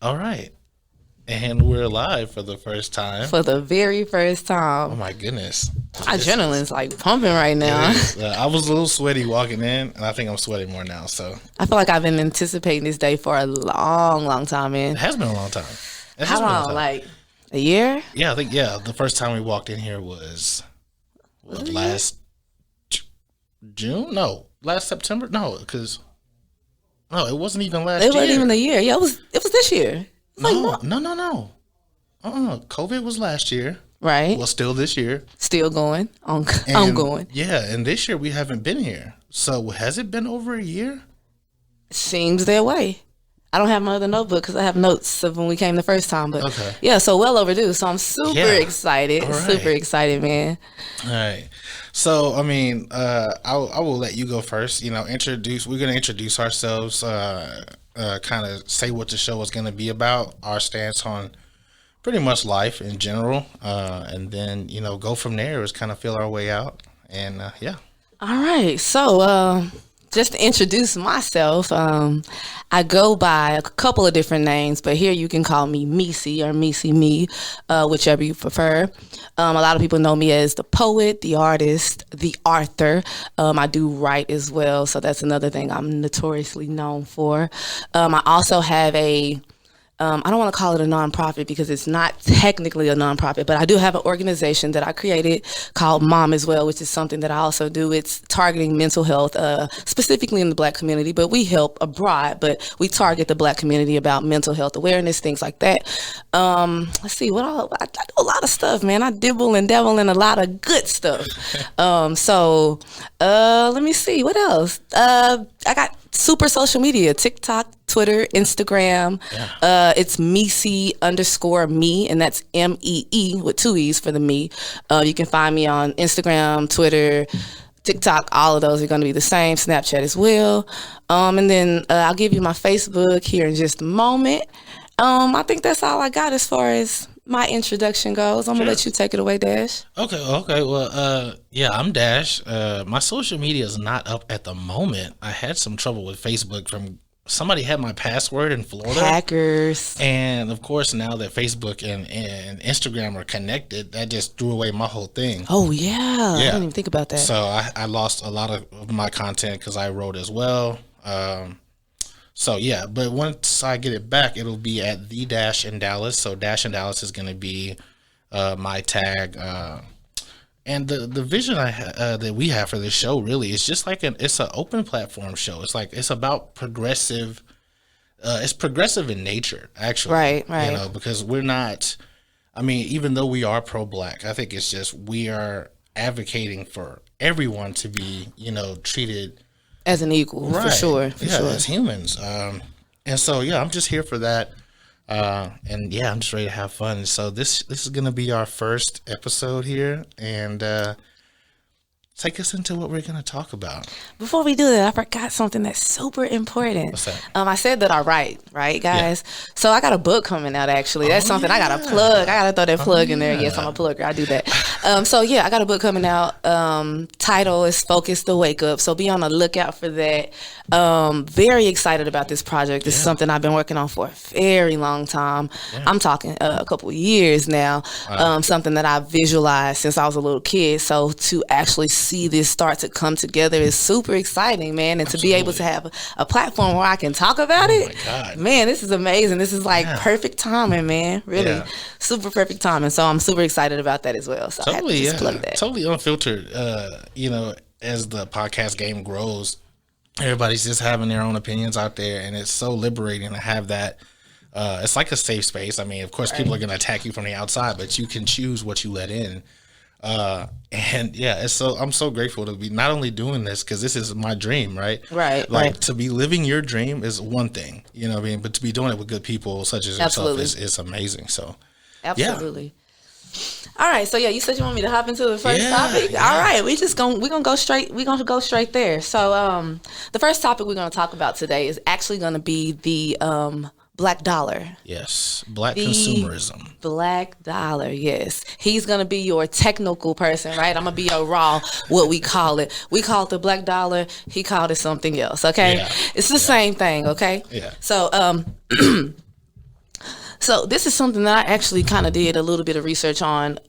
All right. And we're live for the first time. For the very first Oh time. my goodness. My adrenaline's like pumping right now. I was a little sweaty walking in, and I think I'm sweating more now. So I feel like I've been anticipating this day for a long time, man. it has been a long time. How long? Like a year? Yeah, I think the first time we walked in here was last June? No, last September? No, because it wasn't even last year. It wasn't even a year. Yeah, it was this year. No. COVID was last year. Right. Well, still this year. Still going. I'm going. Yeah, and this year we haven't been here. So has it been over a year? Seems that way. I don't have my other notebook because I have notes of when we came the first time. But yeah, so well overdue. So I'm super excited. All right. Super excited, man. All right. So, I mean, I will let you go first. We're going to introduce ourselves, kind of say what the show is going to be about, our stance on pretty much life in general, and then, go from there is kind of feel our way out. And, yeah. All right. So, just to introduce myself, I go by a couple of different names, but here you can call me Mesee or MeseeMee, whichever you prefer. A lot of people know me as the poet, the artist, the author. I do write as well, so that's another thing I'm notoriously known for. I also have I don't want to call it a nonprofit because it's not technically a nonprofit, but I do have an organization that I created called Mom as well, which is something that I also do. It's targeting mental health, specifically in the Black community, but we help abroad, but we target the Black community about mental health awareness, things like that. Let's see, I do a lot of stuff, man. I dibble and dabble in a lot of good stuff. Let me see, what else? I got super social media, TikTok, Twitter, Instagram. Yeah. It's Mesee_me, and that's MEE with 2 E's for the me. You can find me on Instagram, Twitter, TikTok. All of those are going to be the same. Snapchat as well. And then I'll give you my Facebook here in just a moment. I think that's all I got as far as my introduction goes. I'm going to let you take it away, Dash. Okay. Well, I'm Dash. My social media is not up at the moment. I had some trouble with Facebook from somebody had my password in Florida. Hackers. And of course, now that Facebook and Instagram are connected, that just threw away my whole thing. Oh, yeah. I didn't even think about that. So I lost a lot of my content because I wrote as well. But once I get it back, it'll be at the Dash in Dallas. So Dash in Dallas is going to be my tag. And the vision that we have for this show really is just like it's an open platform show. It's about progressive. It's progressive in nature, actually. Right. Because we're not. I mean, even though we are pro-Black, I think it's just we are advocating for everyone to be, treated as an equal, for sure. As humans. And so, I'm just here for that. I'm just ready to have fun. So this is going to be our first episode here, and take us into what we're going to talk about. Before we do that, I forgot something that's super important. What's that? I said that I write, right, guys? Yeah. So I got a book coming out, actually. That's something I got to plug. I got to throw that plug in there. Yes, I'm a plugger. I do that. I got a book coming out. Title is Focus the Wake Up. So be on the lookout for that. Very excited about this project. This is something I've been working on for a very long time. Yeah. I'm talking a couple of years now. Something that I've visualized since I was a little kid. So to actually see this start to come together is super exciting, man. And Absolutely. To be able to have a platform where I can talk about it, my God. Man, this is amazing. This is like perfect timing, man. Really super perfect timing. So I'm super excited about that as well. So totally, I had to just plug that. Totally unfiltered. As the podcast game grows, everybody's just having their own opinions out there, and it's so liberating to have that. It's like a safe space. I mean, of course, people are going to attack you from the outside, but you can choose what you let in. I'm so grateful to be not only doing this because this is my dream, right? Right. To be living your dream is one thing, but to be doing it with good people such as yourself is amazing. So, absolutely. Yeah. All right, so you said you want me to hop into the first topic. Yeah. All right, we're gonna go straight. We're gonna go straight there. So, the first topic we're gonna talk about today is actually gonna be the Black dollar. Yes, Black consumerism. Black dollar, yes. He's going to be your technical person, right? I'm going to be your raw, what we call it. We call it the Black dollar. He called it something else, okay? Yeah. It's the same thing, okay? Yeah. So, So this is something that I actually kind of did a little bit of research on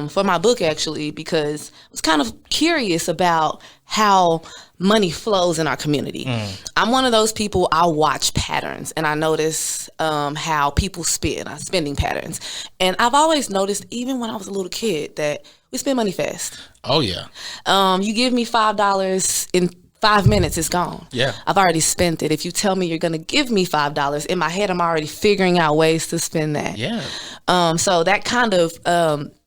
for my book, actually, because I was kind of curious about how money flows in our community. I'm one of those people, I watch patterns and I notice how people spend, spending patterns. And I've always noticed, even when I was a little kid, that we spend money fast. Oh, yeah. You give me $5 in 5 minutes, it's gone. Yeah. I've already spent it. If you tell me you're going to give me $5, in my head, I'm already figuring out ways to spend that. Yeah. So that kind of,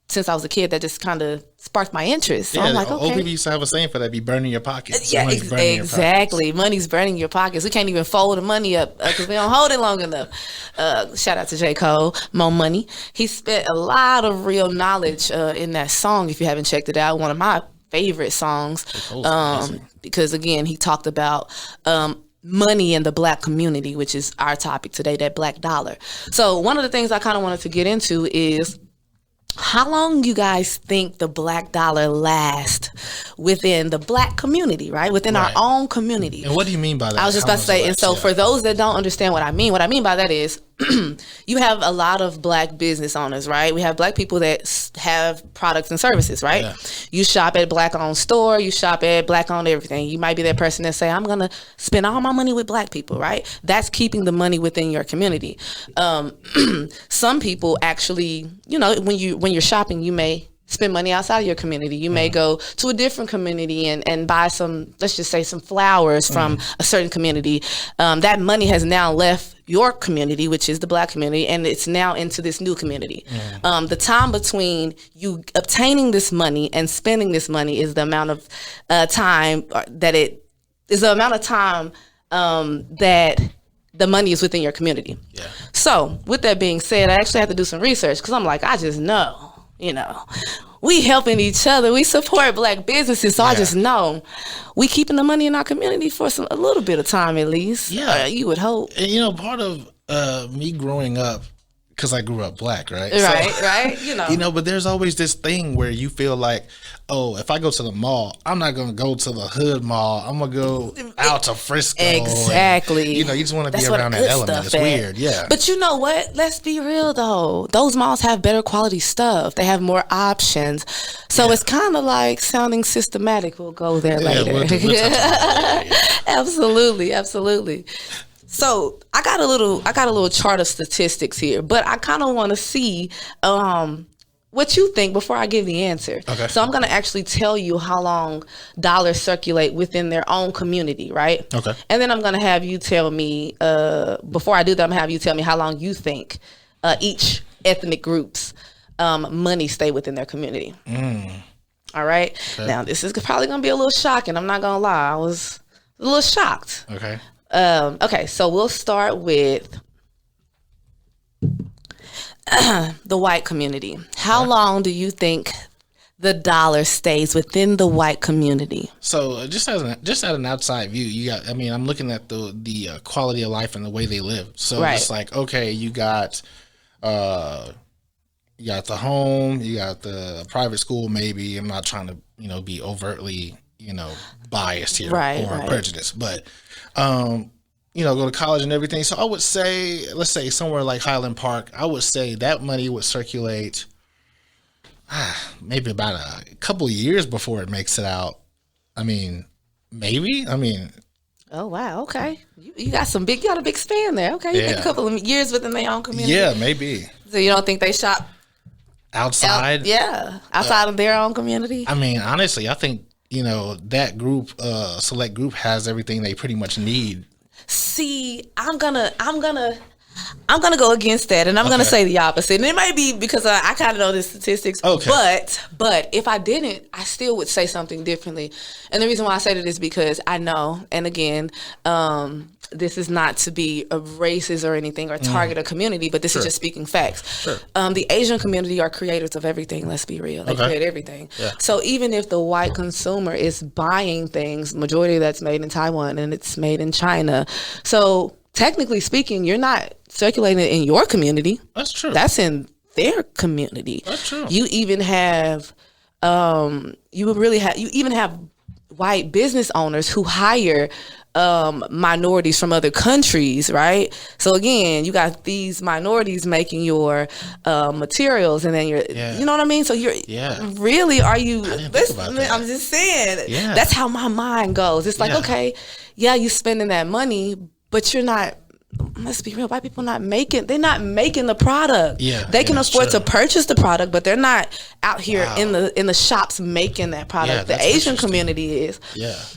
since I was a kid, that just kind of sparked my interest. So I'm like, okay. Old people used to have a saying for that, be burning your pockets. Yeah, exactly. Money's burning your pockets. We can't even fold the money up because we don't hold it long enough. Shout out to J. Cole, Mo Money. He spent a lot of real knowledge in that song. If you haven't checked it out, one of my favorite songs. Because again, he talked about money in the Black community, which is our topic today, that Black dollar. So one of the things I kind of wanted to get into is, how long you guys think the Black dollar lasts within the Black community, right? Within our own community. And what do you mean by that? I was just about to say, and so for those that don't understand what I mean by that is, you have a lot of Black business owners, right? We have Black people that have products and services, right? Yeah. You shop at Black-owned store, you shop at Black-owned everything. You might be that person that say, I'm going to spend all my money with Black people, right? That's keeping the money within your community. Some people actually, when you're shopping, you may spend money outside of your community. You may go to a different community and buy some, let's just say, some flowers from a certain community. That money has now left your community, which is the Black community, and it's now into this new community. The time between you obtaining this money and spending this money is the amount of time that the money is within your community. Yeah. So with that being said, I actually have to do some research because I'm like, I just know. We helping each other. We support Black businesses. So I just know we keeping the money in our community for a little bit of time at least. Yeah. You would hope. And, part of me growing up, because I grew up Black, right? Right. But there's always this thing where you feel like, oh, if I go to the mall, I'm not going to go to the hood mall. I'm going to go out to Frisco. Exactly. And, you just want to be around that element. It's weird. Yeah. But you know what? Let's be real, though. Those malls have better quality stuff. They have more options. So it's kind of like sounding systematic. We'll go there later. We'll touch on that. Absolutely. So I got a little chart of statistics here, but I kind of want to see what you think before I give the answer. Okay. So I'm going to actually tell you how long dollars circulate within their own community, right? Okay. And then I'm going to have you tell me, before I do that, I'm going to have you tell me how long you think each ethnic group's money stay within their community. All right. Okay. Now, this is probably going to be a little shocking. I'm not going to lie. I was a little shocked. Okay. Okay, so we'll start with the white community. How long do you think the dollar stays within the white community? So just at an outside view, I'm looking at the quality of life and the way they live. So it's like, okay, you got the home, you got the private school. Maybe I'm not trying to be overtly biased here or prejudiced, but go to college and everything. So I would say, let's say somewhere like Highland Park, I would say that money would circulate maybe about a couple of years before it makes it out. Maybe. Oh wow, okay. You got a big span there. Okay, you think a couple of years within their own community. Yeah, maybe. So you don't think they shop outside? Outside of their own community. Honestly, I think that group, select group, has everything they pretty much need. See, I'm gonna go against that, and I'm gonna say the opposite. And it might be because I kind of know the statistics. Okay. But if I didn't, I still would say something differently. And the reason why I say that is because I know, and again, this is not to be a racist or anything or target a community, but this is just speaking facts. Sure. The Asian community are creators of everything. Let's be real. They create everything. Yeah. So even if the white consumer is buying things, majority of that's made in Taiwan and it's made in China. So technically speaking, you're not circulating it in your community. That's true. That's in their community. That's true. You even have, you even have white business owners who hire minorities from other countries, right? So again, you got these minorities making your materials, and then you know what I mean? So you're really, are you listening? I'm just saying, that's how my mind goes. It's like, okay, you spending that money, but you're not, let's be real, white people they're not making the product. They can afford to purchase the product, but they're not out here in the shops making that product. The Asian community is.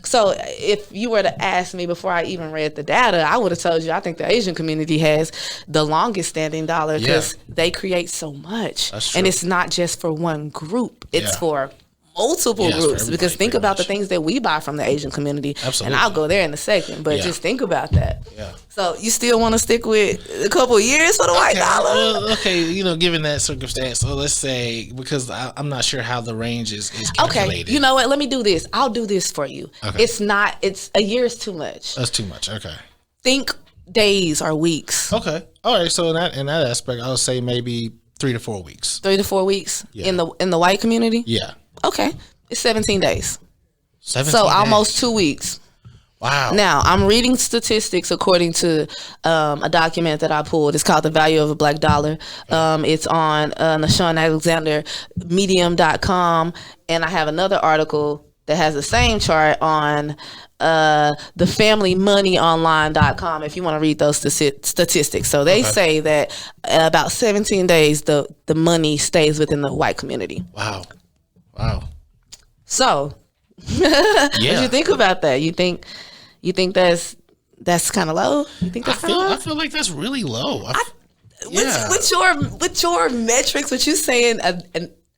So if you were to ask me before I even read the data, I would have told you I think the Asian community has the longest standing dollar, because they create so much. And it's not just for one group, it's for multiple groups, because think about the things that we buy from the Asian community. And I'll go there in a second, but just think about that. So you still want to stick with a couple of years for the white dollar? Well, okay, given that circumstance, so let's say, because I'm not sure how the range is calculated. Okay, you know what, let me do this. I'll do this for you. It's a year is too much. That's too much. Okay, think days or weeks. Okay, all right, so in that aspect, I would say maybe 3 to 4 weeks. 3 to 4 weeks in the white community? Okay, it's 17 days. 17 so days. Almost 2 weeks. Wow. Now, I'm reading statistics according to a document that I pulled. It's called The Value of a Black Dollar. It's on Nashawn Alexander, medium.com. And I have another article that has the same chart on thefamilymoneyonline.com if you want to read those statistics. So they say that about 17 days, the money stays within the white community. Wow. So, what do you think about that? You think that's kind of low? You think that's low? I feel like that's really low. With your metrics, what you saying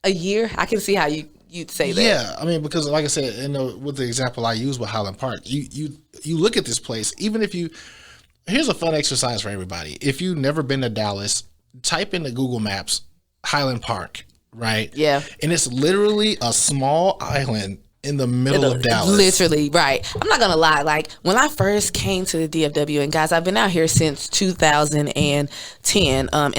a year, I can see how you'd say that. Yeah, I mean, because like I said, with the example I use with Highland Park, you look at this place. Even if here's a fun exercise for everybody. If you've never been to Dallas, type into Google Maps Highland Park. Right. Yeah. And it's literally a small island in the middle of Dallas. Literally, right. I'm not gonna lie. Like, when I first came to the DFW, and guys, I've been out here since 2010 in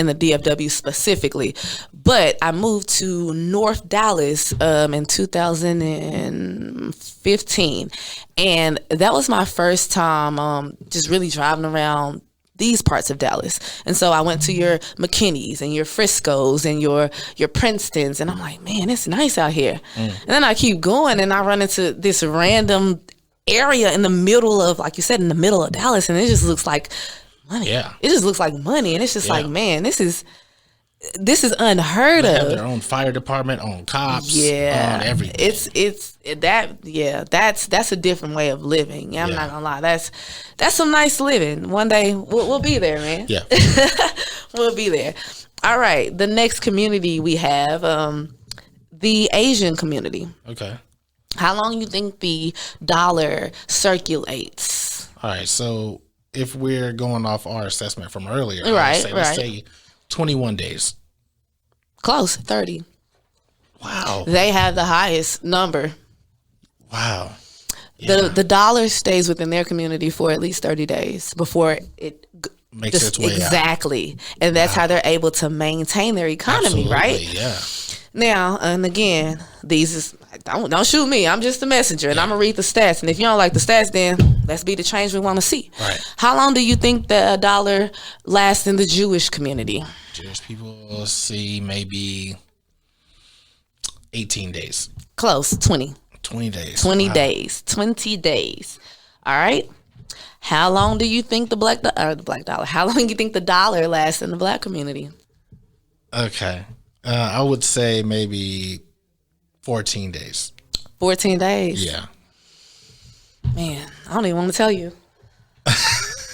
the DFW specifically, but I moved to North Dallas in 2015, and that was my first time just really driving around these parts of Dallas. And so I went to your McKinney's and your Frisco's and your Princetons, and I'm like, man, it's nice out here. And then I keep going, and I run into this random area in the middle of, like you said, in the middle of Dallas, and it just looks like money. It just looks like money, and it's just like, man, this is unheard of. They have their own fire department, own cops, own everything. That's a different way of living. I'm not gonna lie. That's some nice living. One day we'll be there, man. Yeah. We'll be there. All right. The next community we have, the Asian community. Okay. How long you think the dollar circulates? All right. So if we're going off our assessment from earlier, let's say 21 days. Close, 30. Wow. They have the highest number. Wow. The dollar stays within their community for at least 30 days before it makes its way out. Exactly. And that's how they're able to maintain their economy, right? Yeah. Now, and again, don't shoot me. I'm just a messenger, and I'm going to read the stats. And if you don't like the stats, then let's be the change we want to see. Right. How long do you think the dollar lasts in the Jewish community? Jewish people, see, maybe 18 days. Close, 20. 20 days. 20 days. 20 days. All right. How long do you think the black dollar? How long do you think the dollar lasts in the black community? Okay. I would say maybe 14 days. 14 days? Yeah. Man, I don't even want to tell you.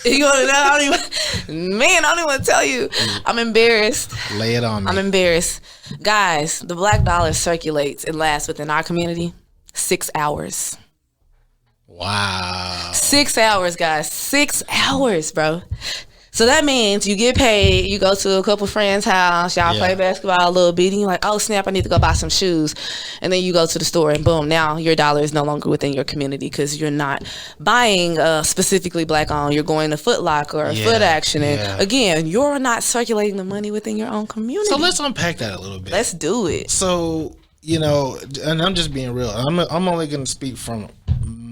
You want to know? I don't even want to tell you. I'm embarrassed. Lay it on me. I'm embarrassed. Guys, the black dollar circulates and lasts within our community 6 hours. Wow. 6 hours, guys. 6 hours, bro. So that means you get paid, you go to a couple friends' house, y'all play basketball a little bit, and you're like, oh snap, I need to go buy some shoes. And then you go to the store, and boom, now your dollar is no longer within your community because you're not buying specifically black owned. You're going to Foot Locker or Foot Action. And again, you're not circulating the money within your own community. So let's unpack that a little bit. Let's do it. So, and I'm just being real. I'm only going to speak from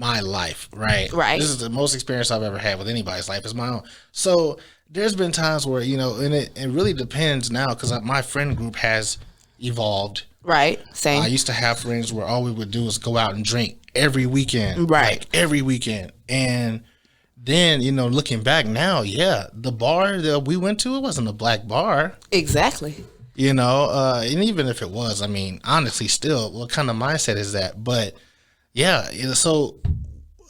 my life, right? Right. This is the most experience I've ever had with anybody's life. It's my own. So there's been times where, and it really depends now because my friend group has evolved. Right. Same. I used to have friends where all we would do was go out and drink every weekend. Right. Like every weekend. And then, looking back now, the bar that we went to, it wasn't a black bar. Exactly. And even if it was, I mean, honestly, still, what kind of mindset is that? But yeah, so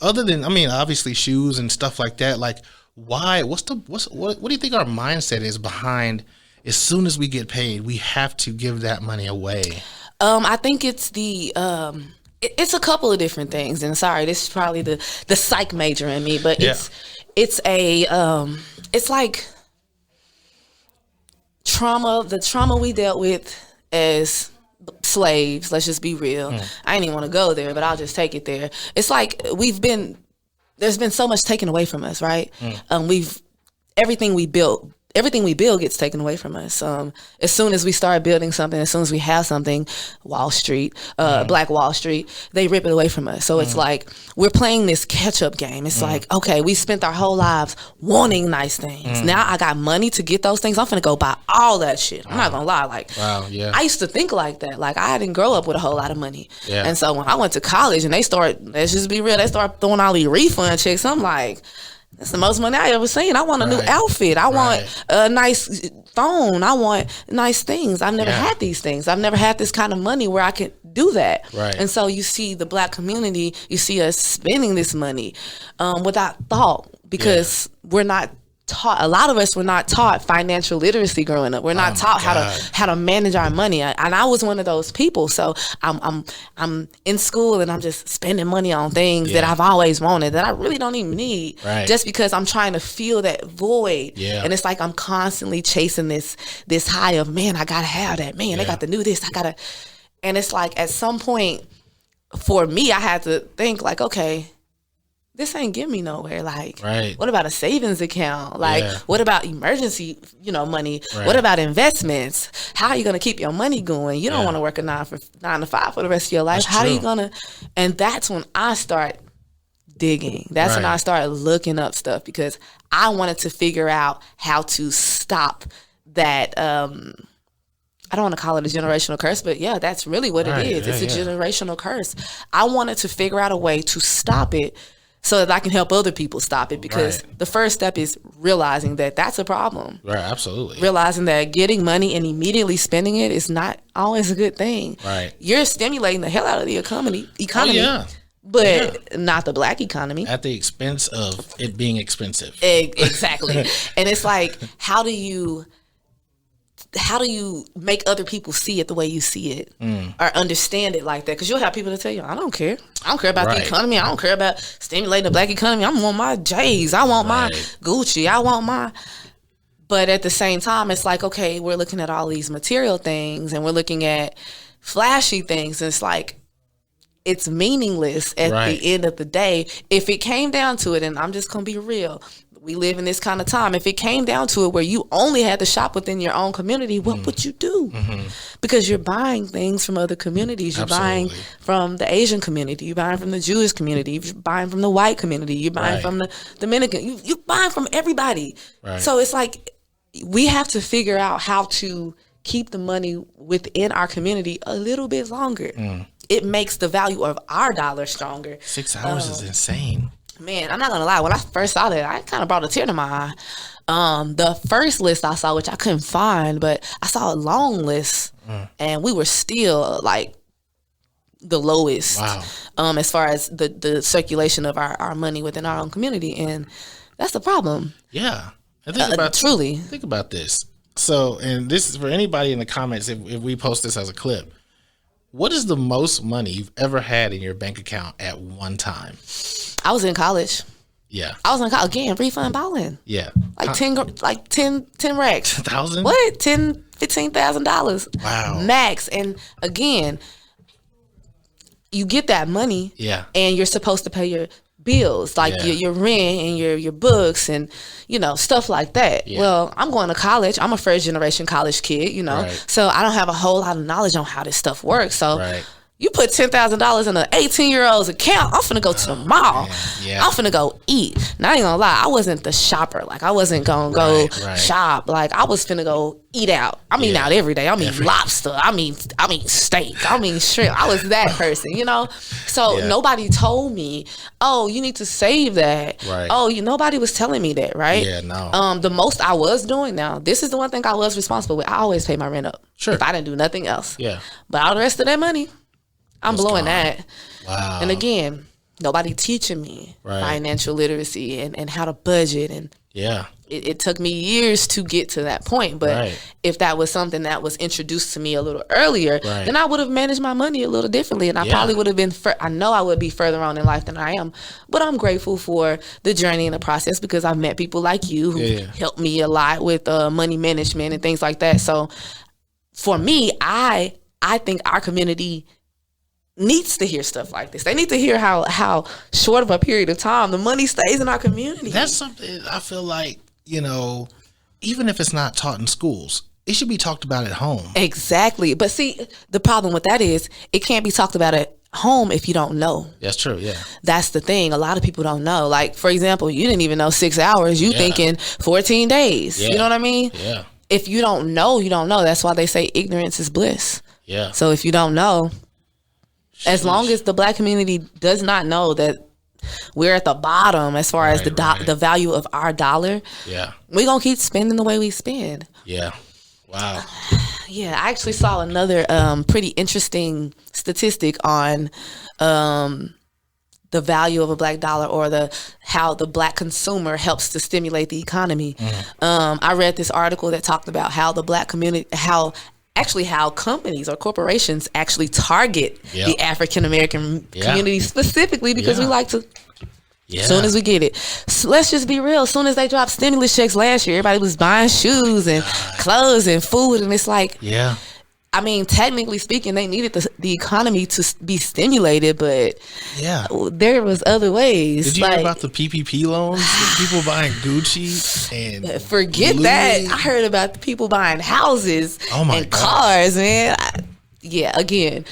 other than, I mean, obviously shoes and stuff like that, like why, what do you think our mindset is behind as soon as we get paid, we have to give that money away? I think it's it's a couple of different things. And sorry, this is probably the psych major in me, but it's like the trauma we dealt with as slaves. Let's just be real. I didn't even want to go there, but I'll just take it there. It's like there's been so much taken away from us, right? Everything we built gets taken away from us. As soon as we start building something, as soon as we have something, Wall Street, Black Wall Street, they rip it away from us. So it's like we're playing this catch-up game. It's like, okay, we spent our whole lives wanting nice things. Now I got money to get those things. I'm finna go buy all that shit. I'm not gonna lie. Like, I used to think like that. Like, I didn't grow up with a whole lot of money. Yeah. And so when I went to college and let's just be real, they start throwing all these refund checks. I'm like, that's the most money I ever seen. I want a new outfit. I want a nice phone. I want nice things. I've never had these things. I've never had this kind of money where I can do that. Right. And so you see the Black community, you see us spending this money without thought because we're not taught. A lot of us were not taught financial literacy growing up. We're not taught how to manage our money, and I was one of those people. So I'm in school and I'm just spending money on things that I've always wanted that I really don't even need, just because I'm trying to fill that void. And it's like I'm constantly chasing this high of, man, I gotta have that. Man, I got to do this. I gotta, and it's like at some point for me, I had to think like, okay, this ain't getting me nowhere. Like, what about a savings account? Like, what about emergency, money? What about investments? How are you going to keep your money going? You don't want to work a 9 to 5 for the rest of your life. That's How are you going to? And that's when I start digging. That's when I started looking up stuff because I wanted to figure out how to stop that. I don't want to call it a generational curse, but that's really what it is. It's a generational curse. I wanted to figure out a way to stop it so that I can help other people stop it, because the first step is realizing that that's a problem. Right, absolutely. Realizing that getting money and immediately spending it is not always a good thing. Right. You're stimulating the hell out of the economy, but not the Black economy. At the expense of it being expensive. Exactly. And it's like, how do you make other people see it the way you see it or understand it like that? Because you'll have people to tell you, I don't care about the economy. I don't care about stimulating the Black economy. I want my J's. I want my Gucci. I want my... But at the same time, it's like, okay, we're looking at all these material things and we're looking at flashy things. And it's like, it's meaningless at the end of the day. If it came down to it, and I'm just going to be real, we live in this kind of time. If it came down to it where you only had to shop within your own community, what would you do? Because you're buying things from other communities. You're buying from the Asian community. You're buying from the Jewish community. You're buying from the white community. You're buying from the Dominican. You're buying from everybody. So it's like we have to figure out how to keep the money within our community a little bit longer. It makes the value of our dollar stronger. 6 hours is insane. Man, I'm not gonna lie. When I first saw that, I kind of brought a tear to my eye. The first list I saw, which I couldn't find, but I saw a long list, and we were still like the lowest as far as the circulation of our money within our own community, and that's the problem. Yeah, and think about this. So, and this is for anybody in the comments. If we post this as a clip, what is the most money you've ever had in your bank account at one time? I was in college. Yeah. I was in college. Again, refund balling. Yeah. Like 10 racks. 1,000? What? $15,000. Wow. Max. And again, you get that money. Yeah. And you're supposed to pay your bills, like your rent and your books and, stuff like that. Yeah. Well, I'm going to college. I'm a first generation college kid, so I don't have a whole lot of knowledge on how this stuff works. So You put $10,000 in an 18-year-old's account. I'm finna go to the mall. I'm finna go eat. Now, I ain't gonna lie. I wasn't the shopper. Like, I wasn't gonna go shop. Like, I was finna go eat out. I mean, out every day. I mean, lobster. I mean, steak. I mean, shrimp. I was that person, you know? So, nobody told me, oh, you need to save that. Right. Oh, nobody was telling me that, right? Yeah, no. The most I was doing now, this is the one thing I was responsible with. I always pay my rent up. Sure. If I didn't do nothing else. Yeah. But all the rest of that money, I'm blowing that. Wow. And again, nobody teaching me financial literacy and how to budget. And it took me years to get to that point. But if that was something that was introduced to me a little earlier, then I would have managed my money a little differently. And I probably would have been, I know I would be further on in life than I am. But I'm grateful for the journey and the process because I've met people like you who helped me a lot with money management and things like that. So for me, I think our community needs to hear stuff like this. They need to hear how short of a period of time the money stays in our community. That's something I feel like, even if it's not taught in schools, it should be talked about at home. Exactly. But see, the problem with that is it can't be talked about at home if you don't know. That's true, yeah. That's the thing. A lot of people don't know. Like, for example, you didn't even know 6 hours. You thinking 14 days. You know what I mean? Yeah. If you don't know, you don't know. That's why they say ignorance is bliss. Yeah. So if you don't know, as long as the Black community does not know that we're at the bottom as far as the value of our dollar, we're going to keep spending the way we spend. Yeah. Wow. Yeah, I actually saw another pretty interesting statistic on the value of a Black dollar or how the Black consumer helps to stimulate the economy. I read this article that talked about how the Black community, how companies or corporations actually target the African American community specifically because we like to. As soon as we get it. So let's just be real. As soon as they dropped stimulus checks last year, everybody was buying shoes and clothes and food. And it's like, I mean, technically speaking, they needed the economy to be stimulated, but there was other ways. Did you hear about the PPP loans? People buying Gucci and forget Louis. that. I heard about the people buying houses and cars, man. Again,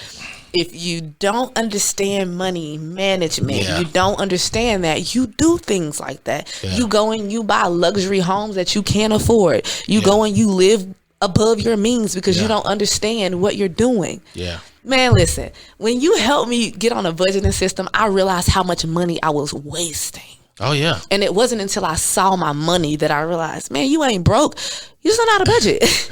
if you don't understand money management, you don't understand that, you do things like that. You go and you buy luxury homes that you can't afford. You go and you live above your means because you don't understand what you're doing. Man, listen, when you helped me get on a budgeting system, I realized how much money I was wasting. Oh, yeah. And it wasn't until I saw my money that I realized, man, you ain't broke. You just don't know how to budget.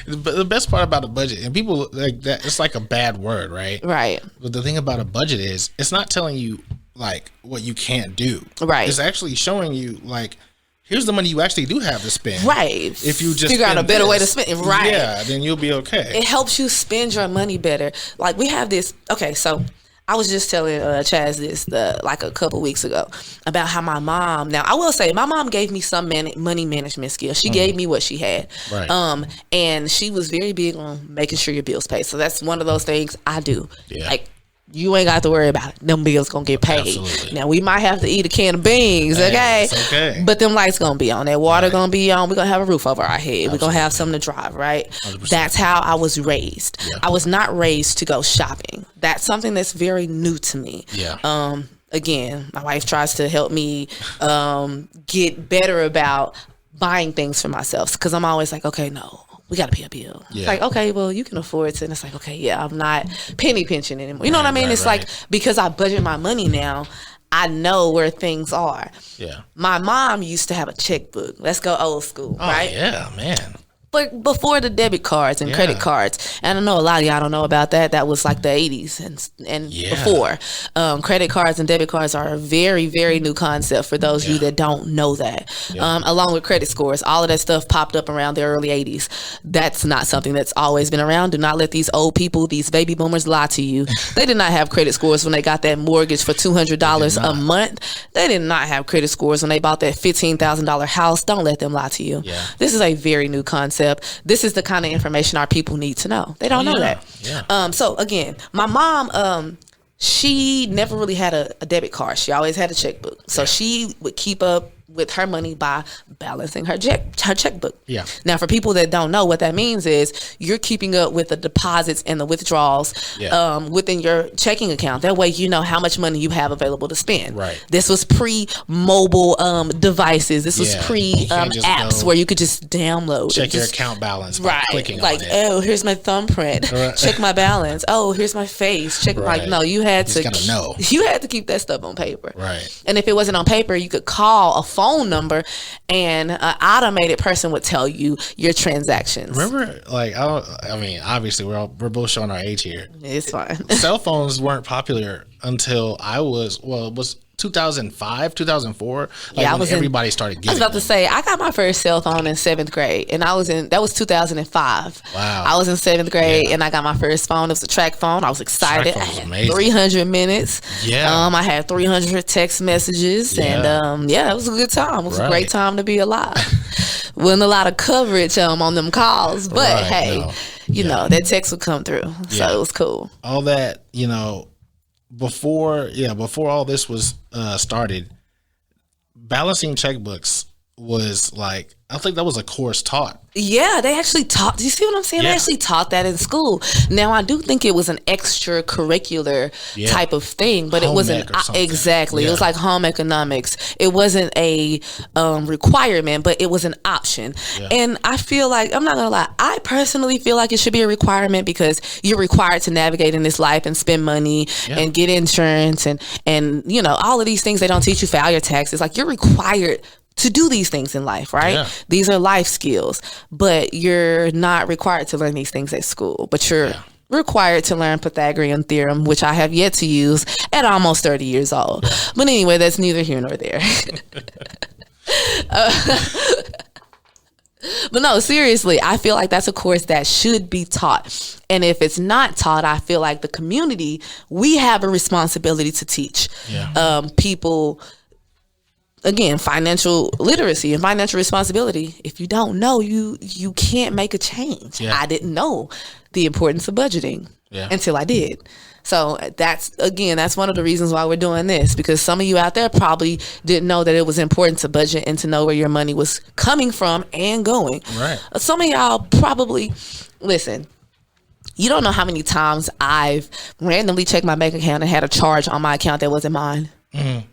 But the best part about a budget, and people like that, it's like a bad word, right? Right. But the thing about a budget is it's not telling you like what you can't do. Right. It's actually showing you like, here's the money you actually do have to spend. Right. If you just figure out a better way to spend it. Right. Yeah, then you'll be okay. It helps you spend your money better. Like we have this, okay, so I was just telling Chaz this like a couple weeks ago about how my mom, now I will say my mom gave me some money management skills. She gave me what she had. Right. And she was very big on making sure your bills paid. So that's one of those things I do. Yeah. Like, you ain't got to worry about it. Them bills gonna get paid. Absolutely. Now we might have to eat a can of beans, okay? It's okay. But them lights gonna be on. That water gonna be on. We're gonna have a roof over our head. Absolutely. We're gonna have something to drive, right? 100%. That's how I was raised. Yeah. I was not raised to go shopping. That's something that's very new to me. Yeah. Again, my wife tries to help me get better about buying things for myself because I'm always like, okay, no. We got to pay a bill. Yeah. It's like, okay, well, you can afford it. And it's like, okay, yeah, I'm not penny pinching anymore. You know what I mean? It's like, because I budget my money now, I know where things are. Yeah. My mom used to have a checkbook. Let's go old school, right? Yeah, man. But before the debit cards and credit cards, and I know a lot of y'all don't know about that. That was like the 80s and before. Credit cards and debit cards are a very, very new concept for those of you that don't know that. Along with credit scores, all of that stuff popped up around the early 80s. That's not something that's always been around. Do not let these old people, these baby boomers lie to you. They did not have credit scores when they got that mortgage for $200 a month. They did not have credit scores when they bought that $15,000 house. Don't let them lie to you. Yeah. This is a very new concept. This is the kind of information our people need to know. They don't know that. Yeah. So again, my mom, she never really had a debit card. She always had a checkbook. So she would keep up with her money by balancing her checkbook. Yeah. Now, for people that don't know, what that means is you're keeping up with the deposits and the withdrawals within your checking account. That way, you know how much money you have available to spend. Right. This was pre-mobile devices. This was pre-apps where you could just download. Check your account balance by clicking like, on it. oh, here's my thumbprint. Check my balance. Oh, here's my face. Check. Like, no, you had to. You had to keep that stuff on paper. Right. And if it wasn't on paper, you could call a phone number, and an automated person would tell you your transactions. Remember, like, I mean, obviously we're both showing our age here. It's fine. Cell phones weren't popular until it was 2005, 2004. Like, everybody started getting. I was about to say, I got my first cell phone in 7th grade, and that was 2005. Wow. I was in 7th grade, and I got my first phone. It was a track phone. I was excited. I had 300 minutes. Yeah. I had 300 text messages, and it was a good time. It was a great time to be alive. Wasn't a lot of coverage on them calls, but you know, that text would come through, so it was cool. All that, you know, before all this was started, balancing checkbooks was like, I think that was a course taught. Yeah, they actually taught. Do you see what I'm saying? Yeah. They actually taught that in school. Now, I do think it was an extracurricular type of thing, but it wasn't exactly. Yeah. It was like home economics. It wasn't a requirement, but it was an option. Yeah. And I feel like, I'm not gonna lie, I personally feel like it should be a requirement because you're required to navigate in this life and spend money and get insurance and you know, all of these things they don't teach you. File your taxes. Like, you're required to do these things in life, right? Yeah. These are life skills, but you're not required to learn these things at school, but you're required to learn Pythagorean theorem, which I have yet to use at almost 30 years old. But anyway, that's neither here nor there. But no, seriously, I feel like that's a course that should be taught. And if it's not taught, I feel like the community, we have a responsibility to teach people, again, financial literacy and financial responsibility. If you don't know, you can't make a change. Yeah. I didn't know the importance of budgeting until I did. So that's one of the reasons why we're doing this, because some of you out there probably didn't know that it was important to budget and to know where your money was coming from and going. Right. Some of y'all probably, listen, you don't know how many times I've randomly checked my bank account and had a charge on my account that wasn't mine. Mm-hmm.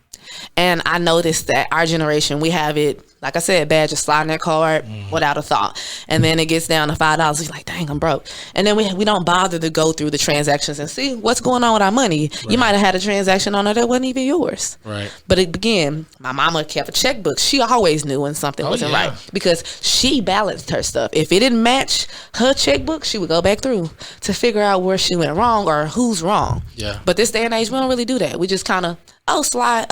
And I noticed that our generation, we have it, like I said, bad, just sliding that card without a thought. And then it gets down to $5. We're like, dang, I'm broke. And then we don't bother to go through the transactions and see what's going on with our money. Right. You might have had a transaction on there that wasn't even yours. Right. But again, my mama kept a checkbook. She always knew when something wasn't right because she balanced her stuff. If it didn't match her checkbook, she would go back through to figure out where she went wrong or who's wrong. Yeah. But this day and age, we don't really do that. We just kind of, slide,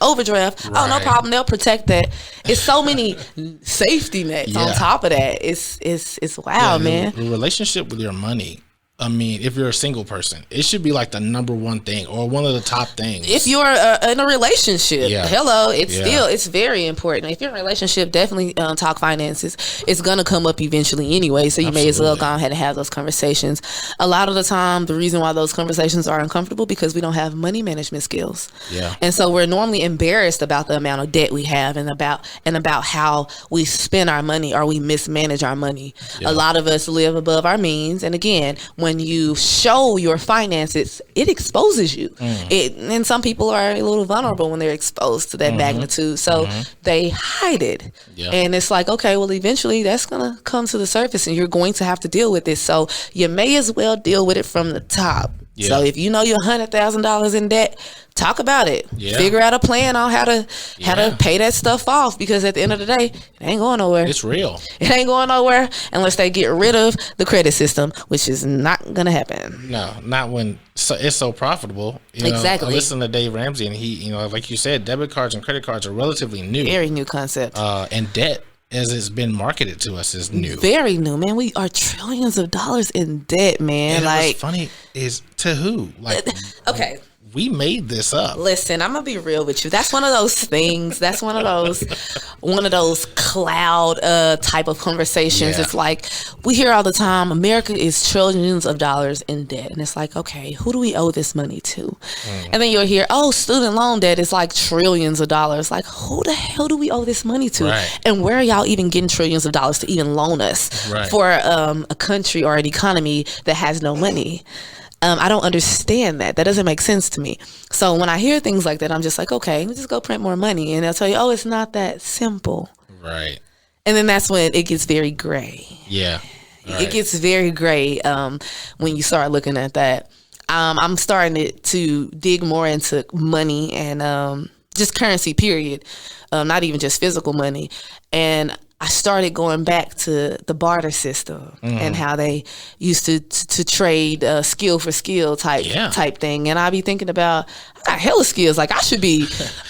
overdraft. Right. Oh, no problem. They'll protect that. It's so many safety nets on top of that. It's wild, man. The relationship with your money. I mean, if you're a single person, it should be like the number one thing or one of the top things. If you're in a relationship, it's very important. If you're in a relationship, definitely talk finances. It's going to come up eventually anyway, so you may as well go ahead and have those conversations. A lot of the time, the reason why those conversations are uncomfortable because we don't have money management skills. Yeah. And so we're normally embarrassed about the amount of debt we have and about how we spend our money or we mismanage our money. Yeah. A lot of us live above our means, and again, when you show your finances, it exposes you. And some people are a little vulnerable when they're exposed to that magnitude, so they hide it. Yeah. And it's like, okay, well, eventually that's gonna come to the surface, and you're going to have to deal with it. So you may as well deal with it from the top. Yeah. So if you know you're $100,000 in debt, talk about it. Yeah. Figure out a plan on how to pay that stuff off, because at the end of the day, it ain't going nowhere. It's real. It ain't going nowhere unless they get rid of the credit system, which is not gonna happen. No, not when it's so profitable. Exactly. I listen to Dave Ramsey, and he, like you said, debit cards and credit cards are relatively new. Very new concept. And debt, as it's been marketed to us, is new. Very new, man. We are trillions of dollars in debt, man. And what's funny is, to who? Like, okay. we made this up. Listen, I'm gonna be real with you. That's one of those things. That's one of those cloud type of conversations. Yeah. It's like we hear all the time, America is trillions of dollars in debt, and it's like, okay, who do we owe this money to? And then you'll hear, oh, student loan debt is like trillions of dollars. Like, who the hell do we owe this money to? Right. And where are y'all even getting trillions of dollars to even loan us for a country or an economy that has no money? I don't understand that. That doesn't make sense to me. So when I hear things like that, I'm just like, okay, let's just go print more money. And they'll tell you, oh, it's not that simple. Right. And then that's when it gets very gray. Yeah. Right. It gets very gray when you start looking at that. I'm starting to dig more into money and just currency, period. Not even just physical money. And I started going back to the barter system and how they used to trade skill for skill type thing. And I be thinking about, I got hella skills. Like I should be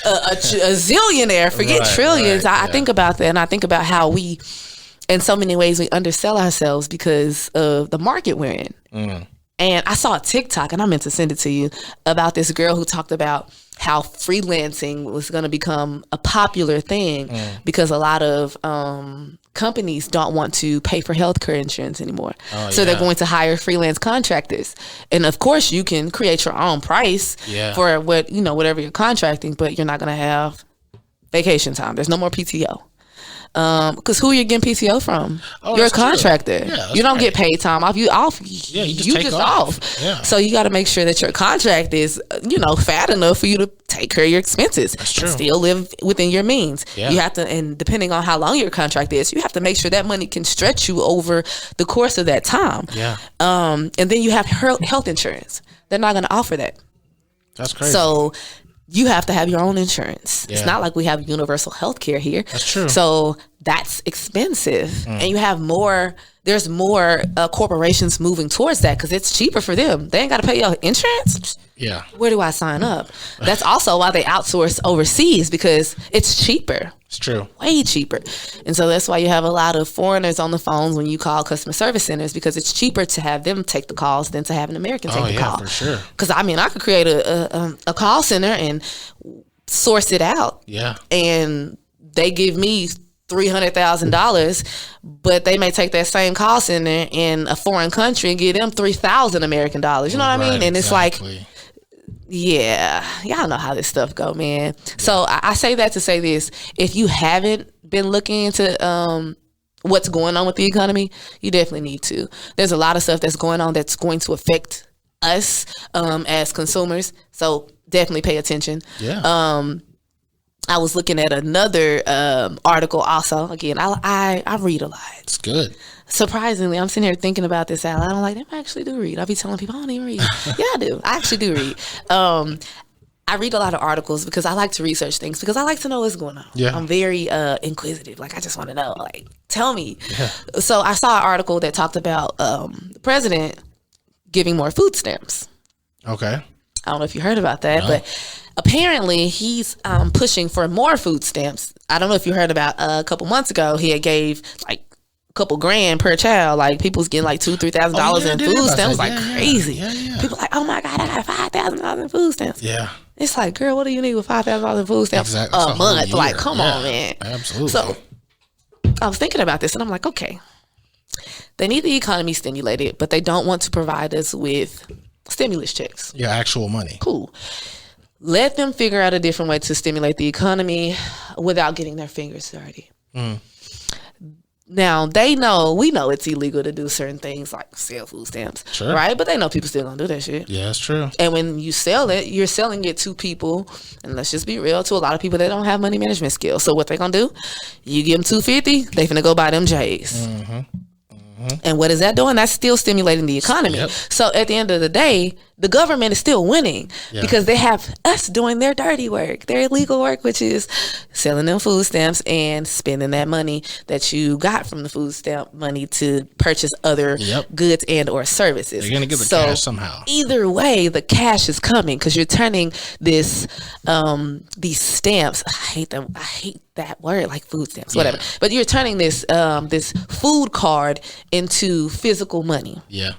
a zillionaire, forget trillions. I think about that, and I think about how we, in so many ways, we undersell ourselves because of the market we're in. And I saw a TikTok, and I meant to send it to you, about this girl who talked about how freelancing was going to become a popular thing because a lot of companies don't want to pay for healthcare insurance anymore. So they're going to hire freelance contractors. And of course, you can create your own price for whatever you're contracting, but you're not going to have vacation time. There's no more PTO. Because who are you getting PTO from? You're a contractor. Yeah, you don't get paid time off. You just take off. Yeah. So you got to make sure that your contract is, fat enough for you to take care of your expenses. That's true. Still live within your means. Yeah. You have to, and depending on how long your contract is, you have to make sure that money can stretch you over the course of that time. Yeah. And then you have health insurance. They're not going to offer that. That's crazy. So you have to have your own insurance. Yeah. It's not like we have universal health care here. That's true. So that's expensive. And you have there's more corporations moving towards that because it's cheaper for them. They ain't got to pay your insurance. Yeah. Where do I sign up? That's also why they outsource overseas, because it's cheaper. It's true. Way cheaper. And so that's why you have a lot of foreigners on the phones when you call customer service centers, because it's cheaper to have them take the calls than to have an American take the call. For sure. Because I could create a call center and source it out. Yeah. And they give me $300,000, but they may take that same call center in a foreign country and give them $3,000 American dollars. You know what I mean? And it's like, yeah, y'all know how this stuff go, man. Yeah. So I say that to say this: if you haven't been looking into what's going on with the economy, you definitely need to. There's a lot of stuff that's going on that's going to affect us as consumers. So definitely pay attention. Yeah. I was looking at another article also. Again, I read a lot. It's good. Surprisingly, I'm sitting here thinking about this out loud. I'm like, I actually do read. I'll be telling people I don't even read. Yeah, I do. I actually do read. I read a lot of articles because I like to research things, because I like to know what's going on. Yeah. I'm very inquisitive. Like, I just want to know. Like, tell me. Yeah. So I saw an article that talked about the president giving more food stamps. Okay. I don't know if you heard about that, but apparently he's pushing for more food stamps. I don't know if you heard about a couple months ago, he had gave like a couple grand per child. Like, people's getting like $2,000-$3,000 in food stamps. Like crazy. Yeah. People like, oh my God, I got $5,000 in food stamps. Yeah. It's like, girl, what do you need with $5,000 in food stamps a month? Like, come on, man. Absolutely. So I was thinking about this, and I'm like, okay, they need the economy stimulated, but they don't want to provide us with stimulus checks. Yeah, actual money. Cool. Let them figure out a different way to stimulate the economy without getting their fingers dirty. Now, we know it's illegal to do certain things like sell food stamps, right? But they know people still gonna do that shit. Yeah, that's true. And when you sell it, you're selling it to people, and let's just be real, to a lot of people that don't have money management skills. So what they gonna do? You give them $250, they finna go buy them J's. And what is that doing? That's still stimulating the economy. Yep. So at the end of the day, the government is still winning because they have us doing their dirty work, their illegal work, which is selling them food stamps and spending that money that you got from the food stamp money to purchase other goods and or services. They're going to get the cash somehow. Either way, the cash is coming because you're turning these stamps. I hate that word, like food stamps, whatever. But you're turning this food card into physical money. Yeah.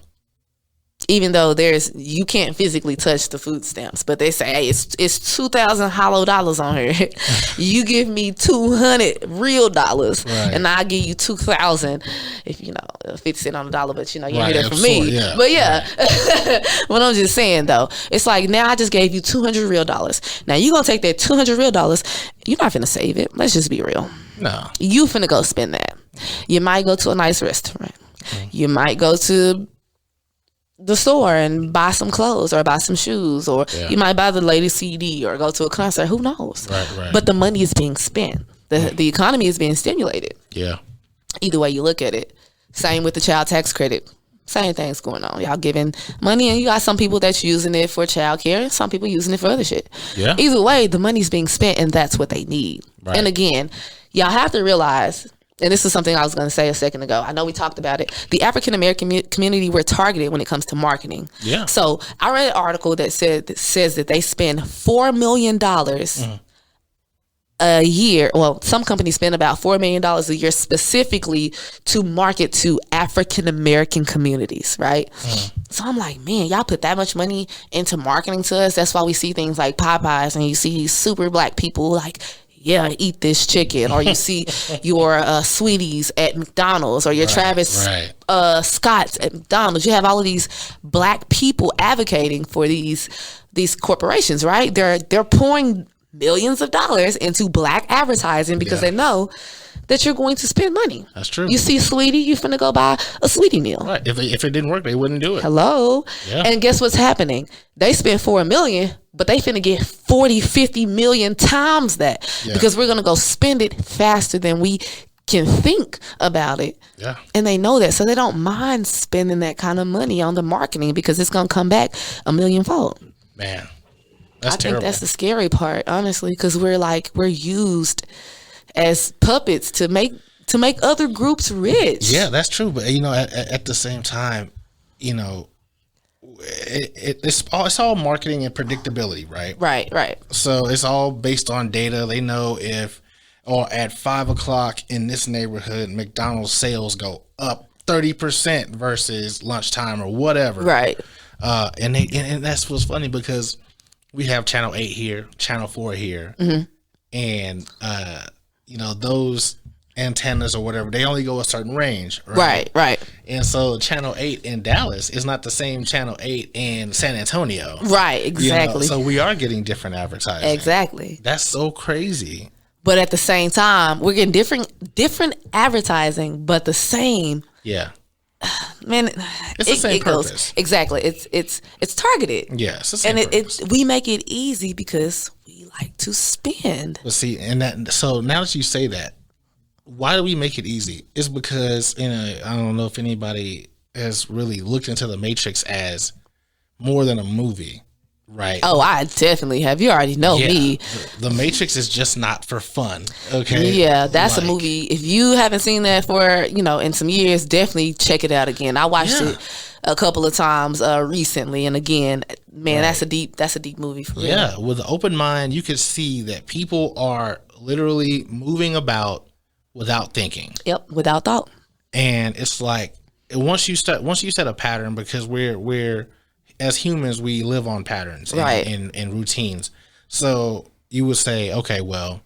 even though you can't physically touch the food stamps, but they say, hey, it's 2,000 hollow dollars on here. You give me 200 real dollars, and I'll give you 2,000 if 50 cents on the dollar. But you hear that from me. Yeah. But yeah, what I'm just saying though, it's like now I just gave you 200 real dollars. Now you gonna take that 200 real dollars. You're not finna save it. Let's just be real. No, you finna go spend that. You might go to a nice restaurant. You might go to the store and buy some clothes or buy some shoes, or you might buy the latest CD or go to a concert. Who knows? Right. But the money is being spent. The economy is being stimulated. Yeah. Either way you look at it. Same with the child tax credit. Same thing's going on. Y'all giving money, and you got some people that's using it for child care, and some people using it for other shit. Yeah. Either way, the money's being spent, and that's what they need. Right. And again, y'all have to realize, and this is something I was going to say a second ago. I know we talked about it. The African American community, we're targeted when it comes to marketing. Yeah. So I read an article that says that they spend $4 million a year. Well, some companies spend about $4 million a year specifically to market to African American communities, right? So I'm like, man, y'all put that much money into marketing to us. That's why we see things like Popeyes, and you see these super black people like, yeah, eat this chicken, or you see your Sweeties at McDonald's, or your Travis Scott's at McDonald's. You have all of these black people advocating for these corporations, right? They're pouring millions of dollars into black advertising because they know that you're going to spend money. That's true. You see Sweetie, you finna go buy a Sweetie meal. Right. If it didn't work, they wouldn't do it. Hello. Yeah. And guess what's happening? They spent $4 million, but they finna get 40, 50 million times that because we're gonna go spend it faster than we can think about it. Yeah. And they know that, so they don't mind spending that kind of money on the marketing because it's gonna come back a millionfold. Man, that's I terrible. think that's the scary part, honestly, because we're used as puppets to make other groups rich. Yeah, that's true. But at the same time, it's all marketing and predictability, right? Right. So it's all based on data. They know at 5 o'clock in this neighborhood, McDonald's sales go up 30% versus lunchtime or whatever. Right. And that's what's funny because we have Channel 8 here, Channel 4 here, and those antennas or whatever, they only go a certain range, right? Right. And so Channel 8 in Dallas is not the same Channel 8 in San Antonio. Right, exactly. So we are getting different advertising. Exactly. That's so crazy. But at the same time, we're getting different advertising, but the same. Yeah. Man, it's the same purpose. Exactly. It's targeted. Yeah, it's the same purpose. We make it easy because we like to spend. Well, see, so now that you say that, why do we make it easy? It's because I don't know if anybody has really looked into The Matrix as more than a movie, right? Oh, I definitely have. You already know me. The Matrix is just not for fun. Okay. Yeah, that's a movie. If you haven't seen that for in some years, definitely check it out again. I watched it a couple of times recently, and again, man, that's a deep movie for real. Yeah, with an open mind, you could see that people are literally moving about without thinking. Yep, without thought. And it's like once you set a pattern, because we're as humans, we live on patterns and routines. So you would say, okay, well,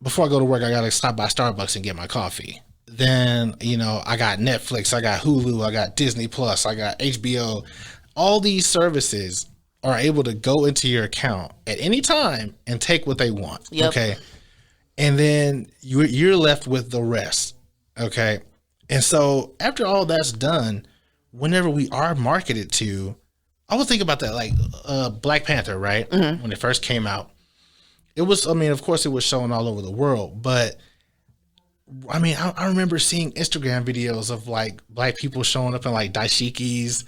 before I go to work, I got to stop by Starbucks and get my coffee. Then, I got Netflix, I got Hulu, I got Disney Plus, I got HBO. All these services are able to go into your account at any time and take what they want. Yep. Okay. And then you're left with the rest. Okay. And so after all that's done, whenever we are marketed to, I would think about that, like Black Panther, right? Mm-hmm. When it first came out, it was, of course it was shown all over the world, but I remember seeing Instagram videos of like black people showing up in like dashikis.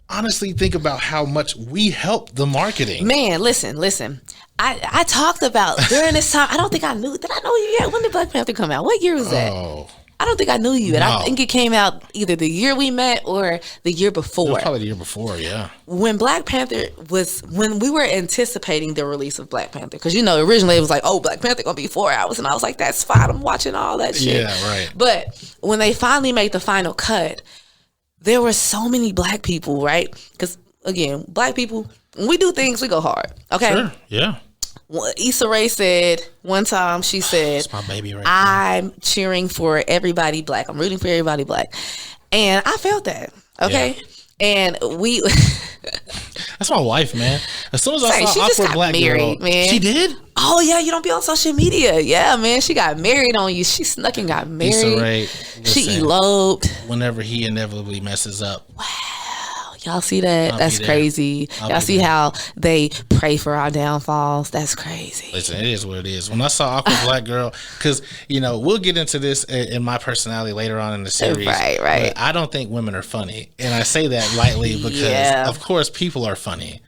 Honestly, think about how much we helped the marketing. Man, listen. I talked about during this time. I don't think I knew. Did I know you yet? When did Black Panther come out? What year was that? Oh, I don't think I knew you. And I think it came out either the year we met or the year before. It was probably the year before, yeah. When we were anticipating the release of Black Panther, because originally it was like, oh, Black Panther gonna be 4 hours, and I was like, that's fine. I'm watching all that shit. Yeah, right. But when they finally made the final cut, there were so many black people, right? Because again, black people, when we do things, we go hard. Okay. Sure. Yeah. Issa Rae said one time, she said, That's my baby right I'm cheering for everybody black. I'm rooting for everybody black. And I felt that. Okay. Yeah. And we that's my wife, man. As soon as I saw she awkward just got black married, girl, man. She did? Oh yeah, you don't be on social media. Yeah, man. She got married on you. She snuck and got married. Issa Rae, she eloped. Whenever he inevitably messes up. Wow. Y'all see that? That's crazy. Y'all see how they pray for our downfalls? That's crazy. Listen, it is what it is. When I saw awkward black girl, because we'll get into this in my personality later on in the series. Right. But I don't think women are funny, and I say that lightly because, of course, people are funny.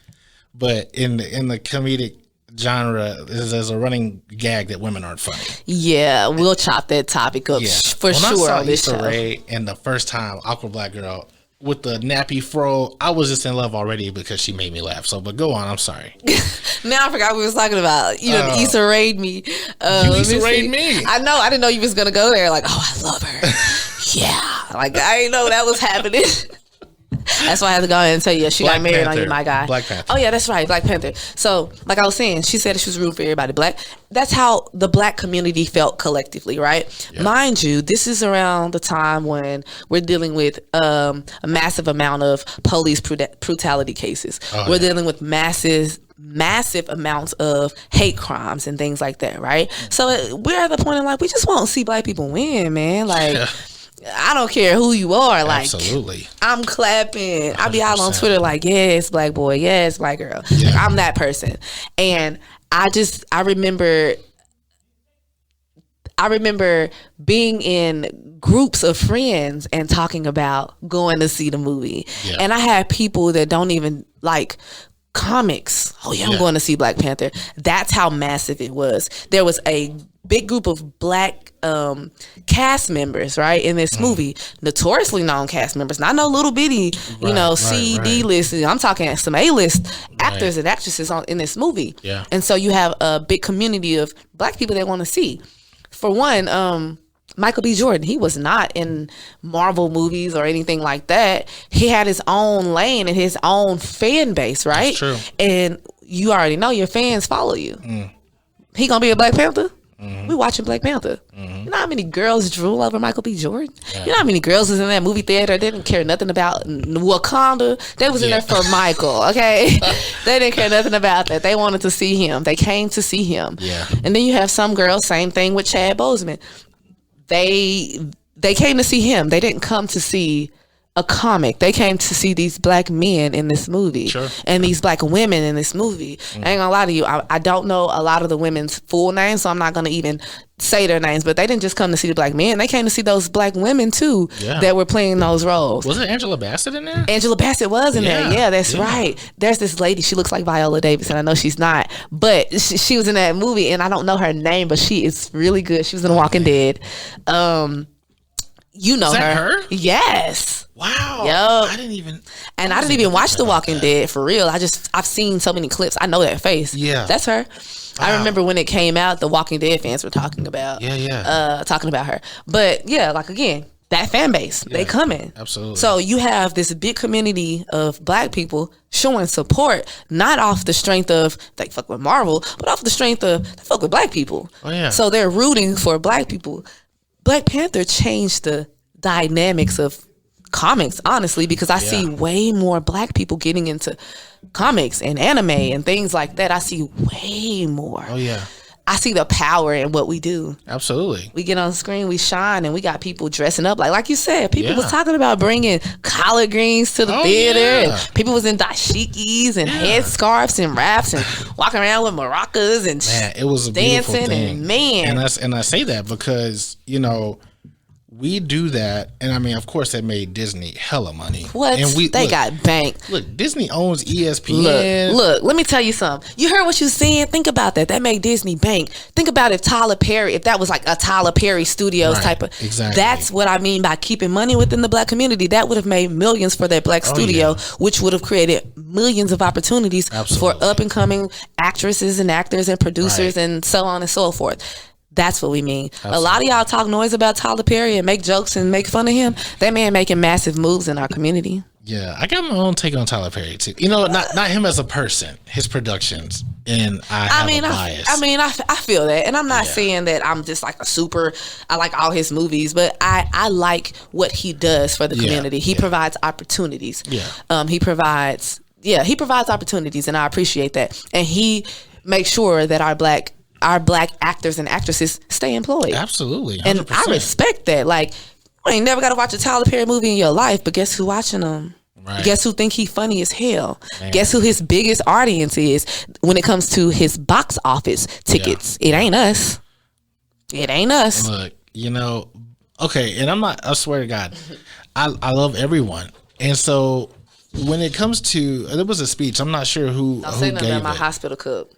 But in the comedic genre, there's a running gag that women aren't funny. Yeah, we'll chop that topic up for sure. When I saw on this Issa show. Rae and the first time awkward black girl with the nappy fro, I was just in love already because she made me laugh. So, but go on. I'm sorry. Now I forgot what we was talking about. The Issa Rae me. You Issa Rae me. I know. I didn't know you was gonna go there. Like, oh, I love her. Yeah. Like I didn't know that was happening. That's why I had to go ahead and tell you she got married on you, my guy. Black Panther. Oh yeah, that's right, Black Panther. So, like I was saying, she said she was rooting for everybody black. That's how the black community felt collectively, right? Yeah. Mind you, this is around the time when we're dealing with a massive amount of police brutality cases. We're dealing with massive amounts of hate crimes and things like that, right? So we're at the point in life we just won't see black people win, man. Like. I don't care who you are. Like, absolutely. I'm clapping. I be out on Twitter like, yes, black boy, yes, black girl. Yeah. Like, I'm that person. And I remember being in groups of friends and talking about going to see the movie. Yeah. And I had people that don't even like comics. Oh yeah, I'm going to see Black Panther. That's how massive it was. There was a big group of black cast members, right, in this movie, notoriously known cast members, not no little bitty, C, D list. I'm talking some A-list actors and actresses in this movie. Yeah. And so you have a big community of black people that want to see. For one, Michael B. Jordan, he was not in Marvel movies or anything like that. He had his own lane and his own fan base, right? That's true. And you already know your fans follow you. He gonna be a Black Panther? We watching Black Panther. You know how many girls drool over Michael B. Jordan? Yeah. You know how many girls was in that movie theater didn't care nothing about Wakanda? They was in there for Michael, okay? They didn't care nothing about that. They wanted to see him. They came to see him. Yeah. And then you have some girls, same thing with Chad Boseman. They came to see him. They didn't come to see a comic. They came to see these black men in this movie. Sure. And these black women in this movie. I ain't gonna lie to you, I don't know a lot of the women's full names, so I'm not gonna even say their names, but they didn't just come to see the black men. They came to see those black women too that were playing those roles. Was it Angela Bassett in there? Angela Bassett was in there. Yeah, that's right. There's this lady, she looks like Viola Davis, and I know she's not, but she was in that movie, and I don't know her name, but she is really good. She was in The Walking Dead. You know her. Yes. Wow. Yep. I didn't even watch The Walking Dead for real. I've seen so many clips. I know that face. Yeah. That's her. Wow. I remember when it came out, the Walking Dead fans were talking about talking about her. But yeah, like again, that fan base, they come in. Absolutely. So you have this big community of black people showing support, not off the strength of they fuck with Marvel, but off the strength of they fuck with black people. Oh yeah. So they're rooting for black people. Black Panther changed the dynamics of comics, honestly, because I see way more black people getting into comics and anime and things like that. I see way more. Oh yeah. I see the power in what we do. Absolutely. We get on the screen, we shine, and we got people dressing up like you said. People was talking about bringing collard greens to the theater, and people was in dashikis and headscarves and wraps and walking around with maracas and it was a dancing thing. And I say that because we do that, and I mean, of course, that made Disney hella money. What? And they got banked. Look, Disney owns ESPN. Look, let me tell you something. You heard what you saying? Think about that. That made Disney bank. Think about if that was like a Tyler Perry Studios type of. Exactly. That's what I mean by keeping money within the black community. That would have made millions for that black studio, which would have created millions of opportunities for up and coming actresses and actors and producers and so on and so forth. That's what we mean. Absolutely. A lot of y'all talk noise about Tyler Perry and make jokes and make fun of him. That man making massive moves in our community. Yeah, I got my own take on Tyler Perry too. You know, not him as a person, his productions, and I have a bias. I feel that, and I'm not saying that I'm just like I like all his movies, but I like what he does for the community. He provides opportunities. He provides opportunities, and I appreciate that. And he makes sure that our black actors and actresses stay employed. Absolutely, 100%. And I respect that. Like, you ain't never got to watch a Tyler Perry movie in your life, but guess who watching them? Right. Guess who think he funny as hell? Man. Guess who his biggest audience is when it comes to his box office tickets? It ain't us. It ain't us. Look, you know, okay, and I swear to God, I love everyone. And so when it comes to, there was a speech, I'm not sure who say nothing gave about my it. hospital cup.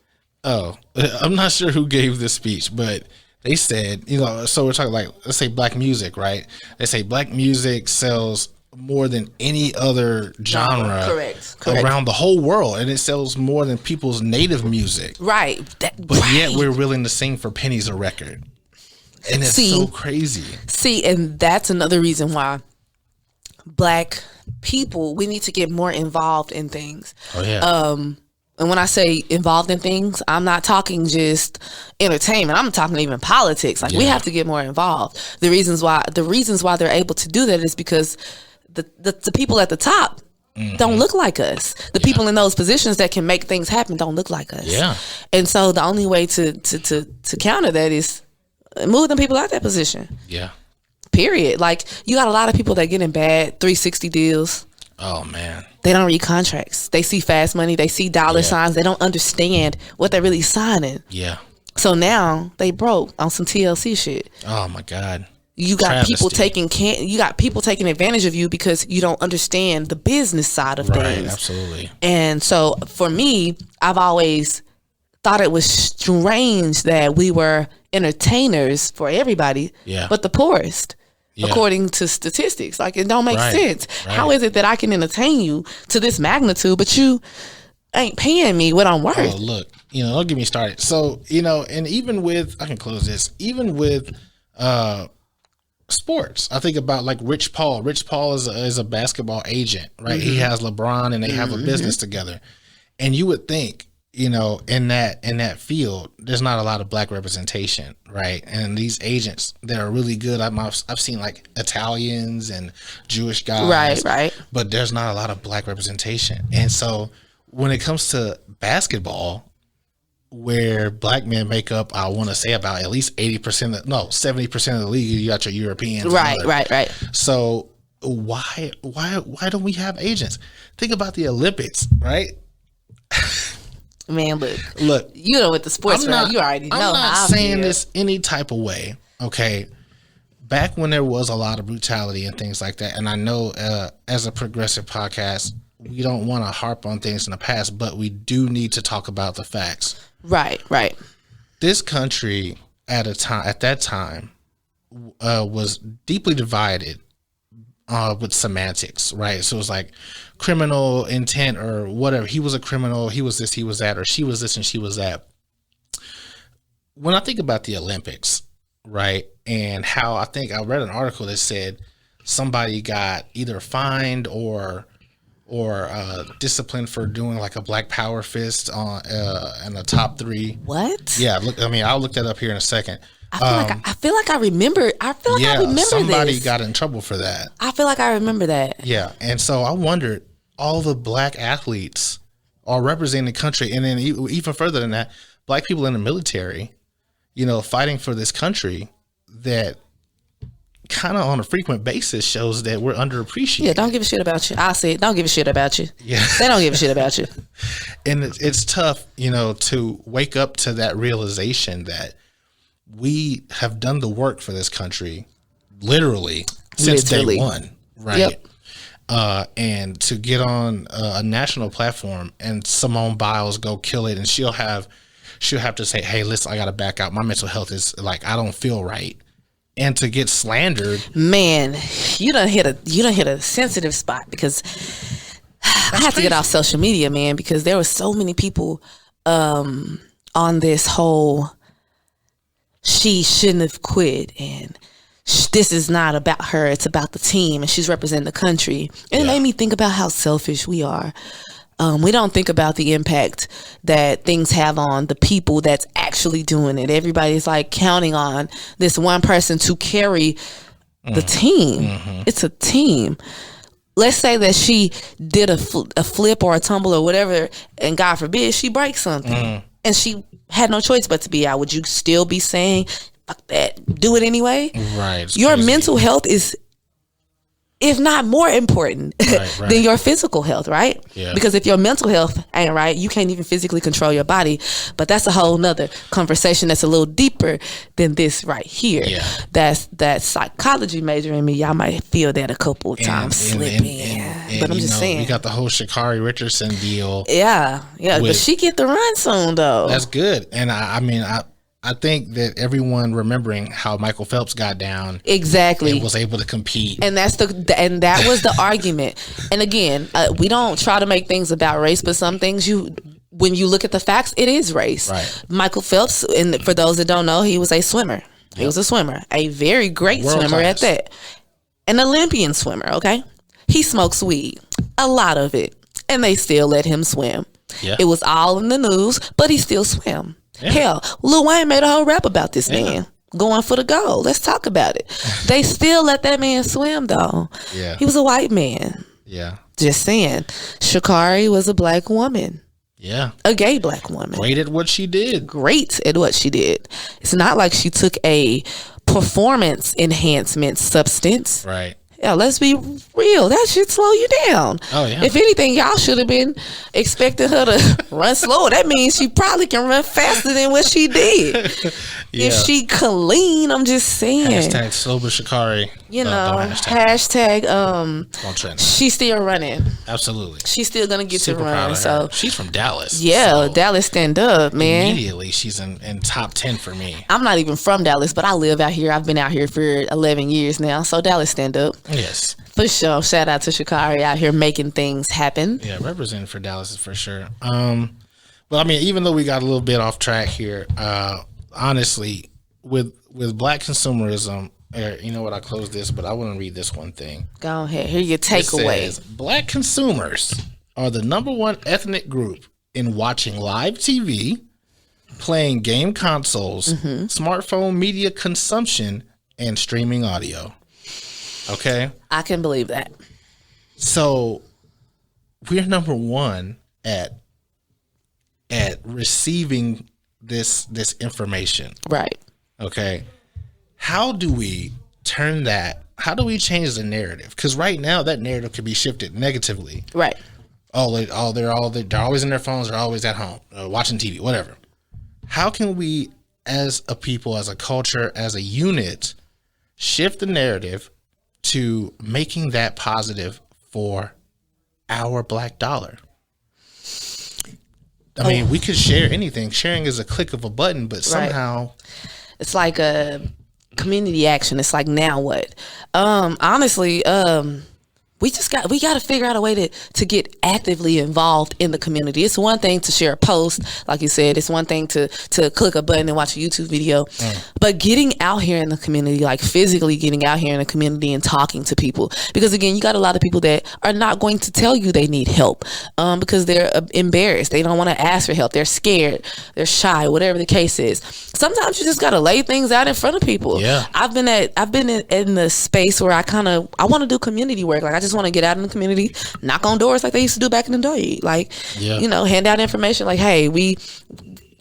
Oh, I'm not sure who gave this speech, but they said, you know, so we're talking like, let's say black music, right? They say black music sells more than any other genre correct. around the whole world, and it sells more than people's native music. Right. But yet we're willing to sing for pennies a record. And it's so crazy. See, and that's another reason why black people, we need to get more involved in things. Oh yeah. And when I say involved in things, I'm not talking just entertainment. I'm talking even politics. Like we have to get more involved. The reasons why they're able to do that is because the people at the top don't look like us. The people in those positions that can make things happen don't look like us. Yeah. And so the only way to counter that is move them people out that position. Yeah. Period. Like you got a lot of people that get in bad 360 deals. Oh man. They don't read contracts. They see fast money. They see dollar signs. They don't understand what they're really signing. Yeah. So now they broke on some TLC shit. Oh my God. You got people taking advantage of you because you don't understand the business side of things. Right, absolutely. And so for me, I've always thought it was strange that we were entertainers for everybody, but the poorest. According to statistics, like it don't make sense. Right. How is it that I can entertain you to this magnitude, but you ain't paying me what I'm worth? Oh, look, you know, don't get me started. So, you know, and even with, I can close this, even with sports, I think about like Rich Paul. Rich Paul is a basketball agent, right? He has LeBron and they have a business together. And you would think, you know, in that field, there's not a lot of black representation, right? And these agents that are really good, I've seen like Italians and Jewish guys, right. But there's not a lot of black representation. And so when it comes to basketball, where black men make up, I want to say about at least 70% of the league, you got your Europeans, right. So why don't we have agents? Think about the Olympics, right? Man, look. You know with the sports, you already know. I'm not saying this any type of way. Okay, back when there was a lot of brutality and things like that, and I know as a progressive podcast, we don't want to harp on things in the past, but we do need to talk about the facts. Right. This country at that time was deeply divided with semantics, right? So it was like criminal intent or whatever. He was a criminal. He was this, he was that, or she was this and she was that. When I think about the Olympics, right, and how I read an article that said somebody got either fined or disciplined for doing like a black power fist on in the top 3. What? Yeah, I'll look that up here in a second. I feel like I remember somebody this. got in trouble for that. I feel like I remember that. Yeah, and so I wondered, all the black athletes are representing the country, and then even further than that, black people in the military, you know, fighting for this country that kind of on a frequent basis shows that we're underappreciated. Yeah, don't give a shit about you. I'll say it. Don't give a shit about you. Yeah. They don't give a shit about you. And it's tough, you know, to wake up to that realization that we have done the work for this country literally since day one, right? Yep. And to get on a national platform and Simone Biles go kill it, and she'll have to say, hey, listen, I got to back out. My mental health is like, I don't feel right. And to get slandered. Man, you done hit a sensitive spot, because I have to get off social media, man, because there were so many people on this whole she shouldn't have quit, and this is not about her, it's about the team, and she's representing the country. And it made me think about how selfish we are. We don't think about the impact that things have on the people that's actually doing it. Everybody's like counting on this one person to carry the team. It's a team. Let's say that she did a flip or a tumble or whatever, and God forbid she breaks something, and she had no choice but to be out. Would you still be saying, fuck that, do it anyway? Right. Your mental health is, if not more important than your physical health, right? Yeah. Because if your mental health ain't right, you can't even physically control your body. But that's a whole nother conversation that's a little deeper than this right here. Yeah. That's that psychology major in me. Y'all might feel that a couple of times slipping. But I'm just saying. We got the whole Sha'Carri Richardson deal. Yeah. But she get the run soon, though. That's good. And I think that everyone remembering how Michael Phelps got down exactly and was able to compete, and that was the argument. And again, we don't try to make things about race, but some things when you look at the facts, it is race. Right. Michael Phelps, and for those that don't know, he was a swimmer. He was a swimmer, a very great World swimmer class. at that, an Olympian swimmer. Okay, he smokes weed, a lot of it, and they still let him swim. Yeah. It was all in the news, but he still swam. Yeah. Hell, Lil Wayne made a whole rap about this man going for the gold. Let's talk about it. They still let that man swim, though. Yeah. He was a white man. Yeah. Just saying. Sha'Carri was a black woman. Yeah. A gay black woman. Great at what she did. Great at what she did. It's not like she took a performance enhancement substance. Right. Yeah, let's be real. That should slow you down. Oh, yeah. If anything, y'all should have been expecting her to run slower. That means she probably can run faster than what she did. If she clean, I'm just saying. Hashtag sober Sha'Carri. You know, hashtag Don't trend. she's still running. Absolutely. She's still gonna get Super to proud run. of So her. She's from Dallas. yeah, so Dallas stand up, man. immediately she's in top 10 for me. I'm not even from Dallas, but I live out here. I've been out here for 11 years now. So Dallas stand up. Yes. For sure. Shout out to Sha'Carri out here making things happen. Yeah, representing for Dallas is for sure. But I mean, even though we got a little bit off track here, honestly, with black consumerism, you know what? I closed this, but I want to read this one thing. Go ahead. Here your It takeaway. says, black consumers are the number one ethnic group in watching live TV, playing game consoles, smartphone media consumption, and streaming audio. Okay? I can believe that. So we're number one at receiving this information. Right. Okay. How do we turn that? How do we change the narrative? Because right now that narrative could be shifted negatively. Right. They're always in their phones. They're always at home, watching TV, whatever. How can we, as a people, as a culture, as a unit, shift the narrative to making that positive for our black dollar? I mean, we could share anything. Sharing is a click of a button, but somehow it's like a community action. It's like, now what? Honestly, we got to figure out a way to get actively involved in the community. It's one thing to share a post, like you said. It's one thing to click a button and watch a YouTube video, but getting out here in the community, like physically getting out here in the community and talking to people. Because again, you got a lot of people that are not going to tell you they need help because they're embarrassed. They don't want to ask for help. They're scared. They're shy. Whatever the case is. Sometimes you just got to lay things out in front of people. Yeah. I've been in the space where I want to do community work. Like I just want to get out in the community, knock on doors like they used to do back in the day. Like, hand out information. Like, hey, we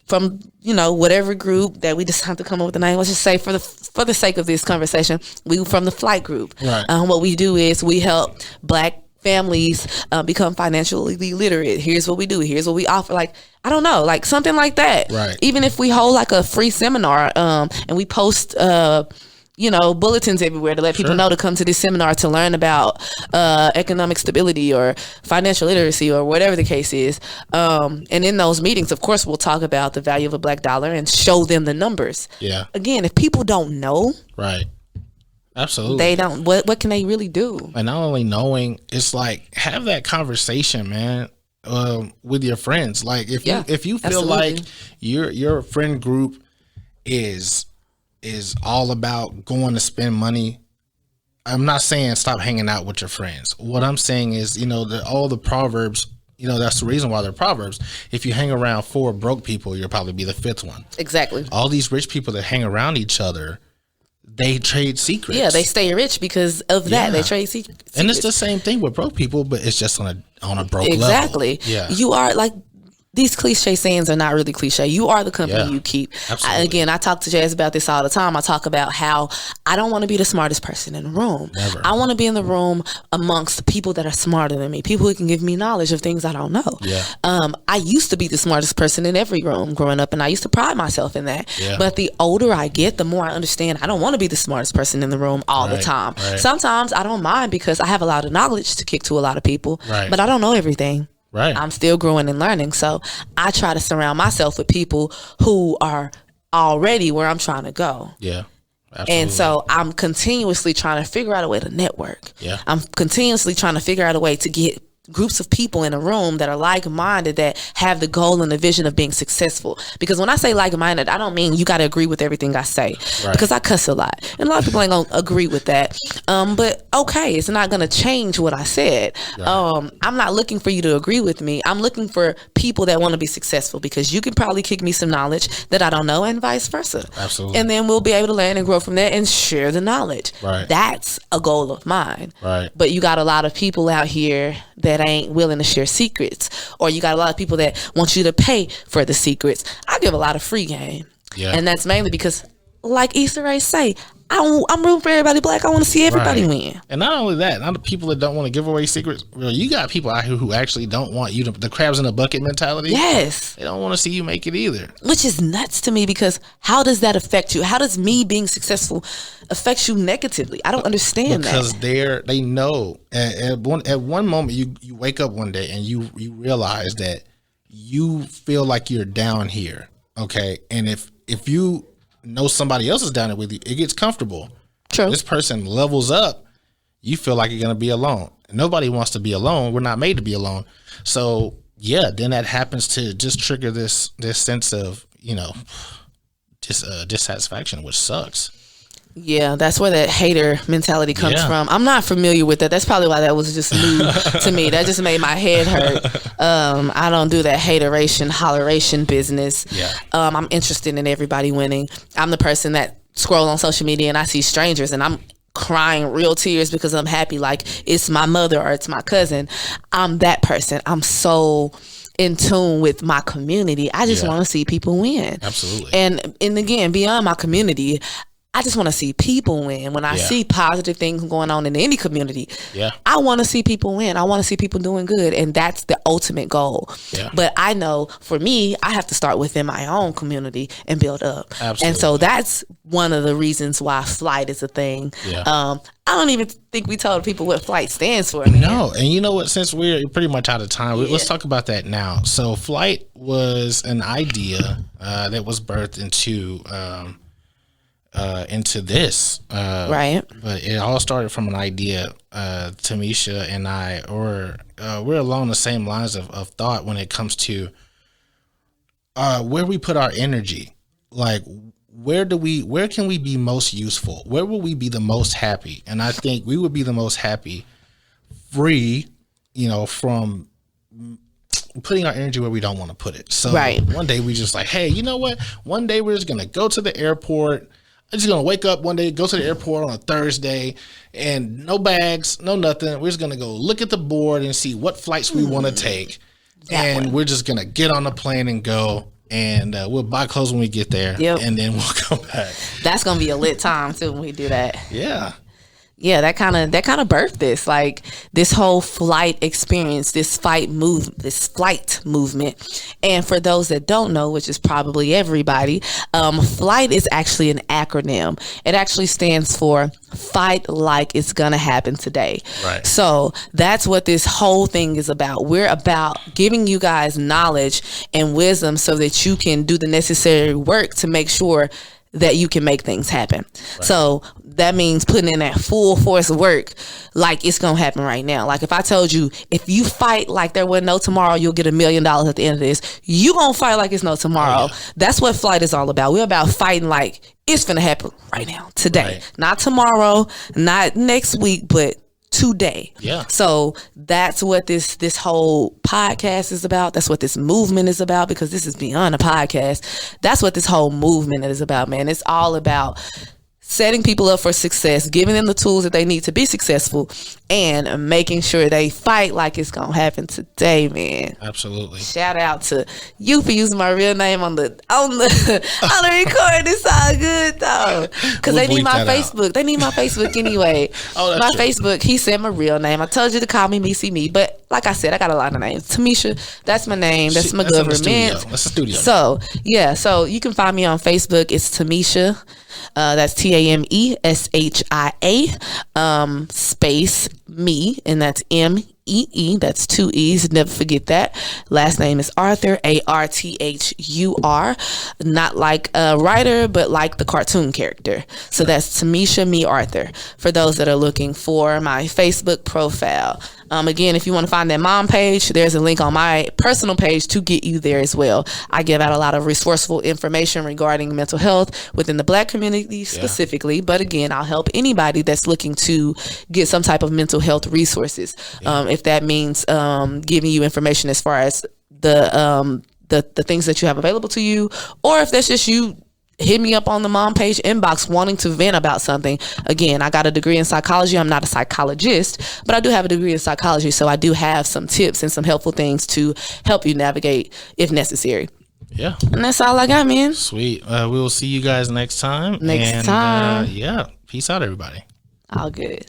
from whatever group that we decide to come up with the name. Let's just say for the sake of this conversation, we from the flight group. Right. What we do is we help black families become financially literate. Here's what we do. Here's what we offer. Like, I don't know, like something like that. Right. Even if we hold like a free seminar and we post bulletins everywhere to let people know to come to this seminar to learn about economic stability or financial literacy or whatever the case is. And in those meetings, of course, we'll talk about the value of a black dollar and show them the numbers. Yeah. Again, if people don't know, right. Absolutely. they don't. What can they really do? And not only knowing, it's like have that conversation, man, with your friends. Like if you feel absolutely. like your friend group is is all about going to spend money. I'm not saying stop hanging out with your friends. What I'm saying is, all the proverbs, that's the reason why they're proverbs. If you hang around 4 broke people, you'll probably be the 5th one. Exactly. All these rich people that hang around each other, they trade secrets. Yeah, they stay rich because of that. Yeah. They trade secrets. And it's the same thing with broke people, but it's just on a broke level. Exactly. Yeah. You are like, these cliche sayings are not really cliche. You are the company you keep. Absolutely. I talk to Jazz about this all the time. I talk about how I don't want to be the smartest person in the room. Never. I want to be in the room amongst people that are smarter than me, people who can give me knowledge of things I don't know. Yeah. I used to be the smartest person in every room growing up, and I used to pride myself in that. Yeah. But the older I get, the more I understand I don't want to be the smartest person in the room all the time. Right. Sometimes I don't mind because I have a lot of knowledge to kick to a lot of people, Right. but I don't know everything. Right. I'm still growing and learning. So I try to surround myself with people who are already where I'm trying to go. Yeah. Absolutely. And so I'm continuously trying to figure out a way to network. Yeah. I'm continuously trying to figure out a way to get groups of people in a room that are like-minded, that have the goal and the vision of being successful. Because when I say like-minded, I don't mean you got to agree with everything I say, because I cuss a lot and a lot of people ain't gonna agree with that. But okay, it's not gonna change what I said. Right. I'm not looking for you to agree with me. I'm looking for people that want to be successful, because you can probably kick me some knowledge that I don't know, and vice versa. Absolutely. And then we'll be able to learn and grow from there and share the knowledge. Right. That's a goal of mine. Right. But you got a lot of people out here that ain't willing to share secrets, or you got a lot of people that want you to pay for the secrets. I give a lot of free game. Yeah. And that's mainly because, like Issa Rae say, I'm rooting for everybody black. I want to see everybody win. And not only that, not the people that don't want to give away secrets. Well, you got people out here who actually don't want you to, the crabs in the bucket mentality. Yes. They don't want to see you make it either. Which is nuts to me, because how does that affect you? How does me being successful affect you negatively? I don't understand because that. they know at one moment you wake up one day and you realize that you feel like you're down here. Okay. And if you know somebody else is down there with you, it gets comfortable. True. This person levels up, you feel like you're going to be alone. Nobody wants to be alone. We're not made to be alone. So yeah, then that happens to just trigger this sense of, dissatisfaction, which sucks. Yeah, that's where that hater mentality comes from. I'm not familiar with that. That's probably why that was just new to me. That just made my head hurt. I don't do that hateration, holleration business. Yeah. I'm interested in everybody winning. I'm the person that scroll on social media and I see strangers and I'm crying real tears because I'm happy, like it's my mother or it's my cousin. I'm that person. I'm so in tune with my community. I just want to see people win. Absolutely. And again, beyond my community, I just want to see people win. When I see positive things going on in any community, I want to see people win. I want to see people doing good. And that's the ultimate goal. Yeah. But I know for me, I have to start within my own community and build up. Absolutely. And so that's one of the reasons why flight is a thing. Yeah. I don't even think we told people what flight stands for. Man. No. And you know what? Since we're pretty much out of time, let's talk about that now. So flight was an idea that was birthed into this, right? But it all started from an idea. Tamisha and I, we're along the same lines of thought when it comes to where we put our energy. Like, where can we be most useful? Where will we be the most happy? And I think we would be the most happy, free, from putting our energy where we don't want to put it. So one day we just like, hey, you know what? One day we're just gonna go to the airport. I'm just going to wake up one day, go to the airport on a Thursday, and no bags, no nothing. We're just going to go look at the board and see what flights we want to take. We're just going to get on the plane and go, and we'll buy clothes when we get there, and then we'll come back. That's going to be a lit time, too, when we do that. Yeah. Yeah, that kind of birthed this, like this whole flight experience, this flight movement. And for those that don't know, which is probably everybody, flight is actually an acronym. It actually stands for fight like it's gonna happen today. Right. So that's what this whole thing is about. We're about giving you guys knowledge and wisdom so that you can do the necessary work to make sure that you can make things happen. Right. So that means putting in that full force work like it's gonna happen right now. Like if I told you, if you fight like there was no tomorrow, you'll get $1 million at the end of this. You gonna fight like it's no tomorrow. That's what flight is all about. We're about fighting like it's gonna happen right now, today. Not tomorrow, not next week, but today. So that's what this whole podcast is about. That's what this movement is about, because this is beyond a podcast. That's what this whole movement is about, man. It's all about setting people up for success, giving them the tools that they need to be successful, and making sure they fight like it's gonna happen today, man. Absolutely. Shout out to you for using my real name on the recording. It's all good though, because they need my Facebook. They need my Facebook anyway. My Facebook. He said my real name. I told you to call me MeseeMee, but like I said, I got a lot of names. Tamisha, that's my name. That's my government. That's a studio. So yeah, so you can find me on Facebook. It's Tamisha. That's TAMESHIA space me, and that's MEE. That's 2 E's. Never forget that. Last name is Arthur, ARTHUR. Not like a writer, but like the cartoon character. So that's Tamisha Me Arthur, for those that are looking for my Facebook profile. Again, if you want to find that mom page, there's a link on my personal page to get you there as well. I give out a lot of resourceful information regarding mental health within the Black community specifically. But again, I'll help anybody that's looking to get some type of mental health resources. If that means giving you information as far as the things that you have available to you, or if that's just you hit me up on the mom page inbox wanting to vent about something. Again, I got a degree in psychology. I'm not a psychologist, but I do have a degree in psychology, so I do have some tips and some helpful things to help you navigate if necessary. Yeah. And that's all I got, man. Sweet. We will see you guys next time. Next time. Peace out, everybody. All good.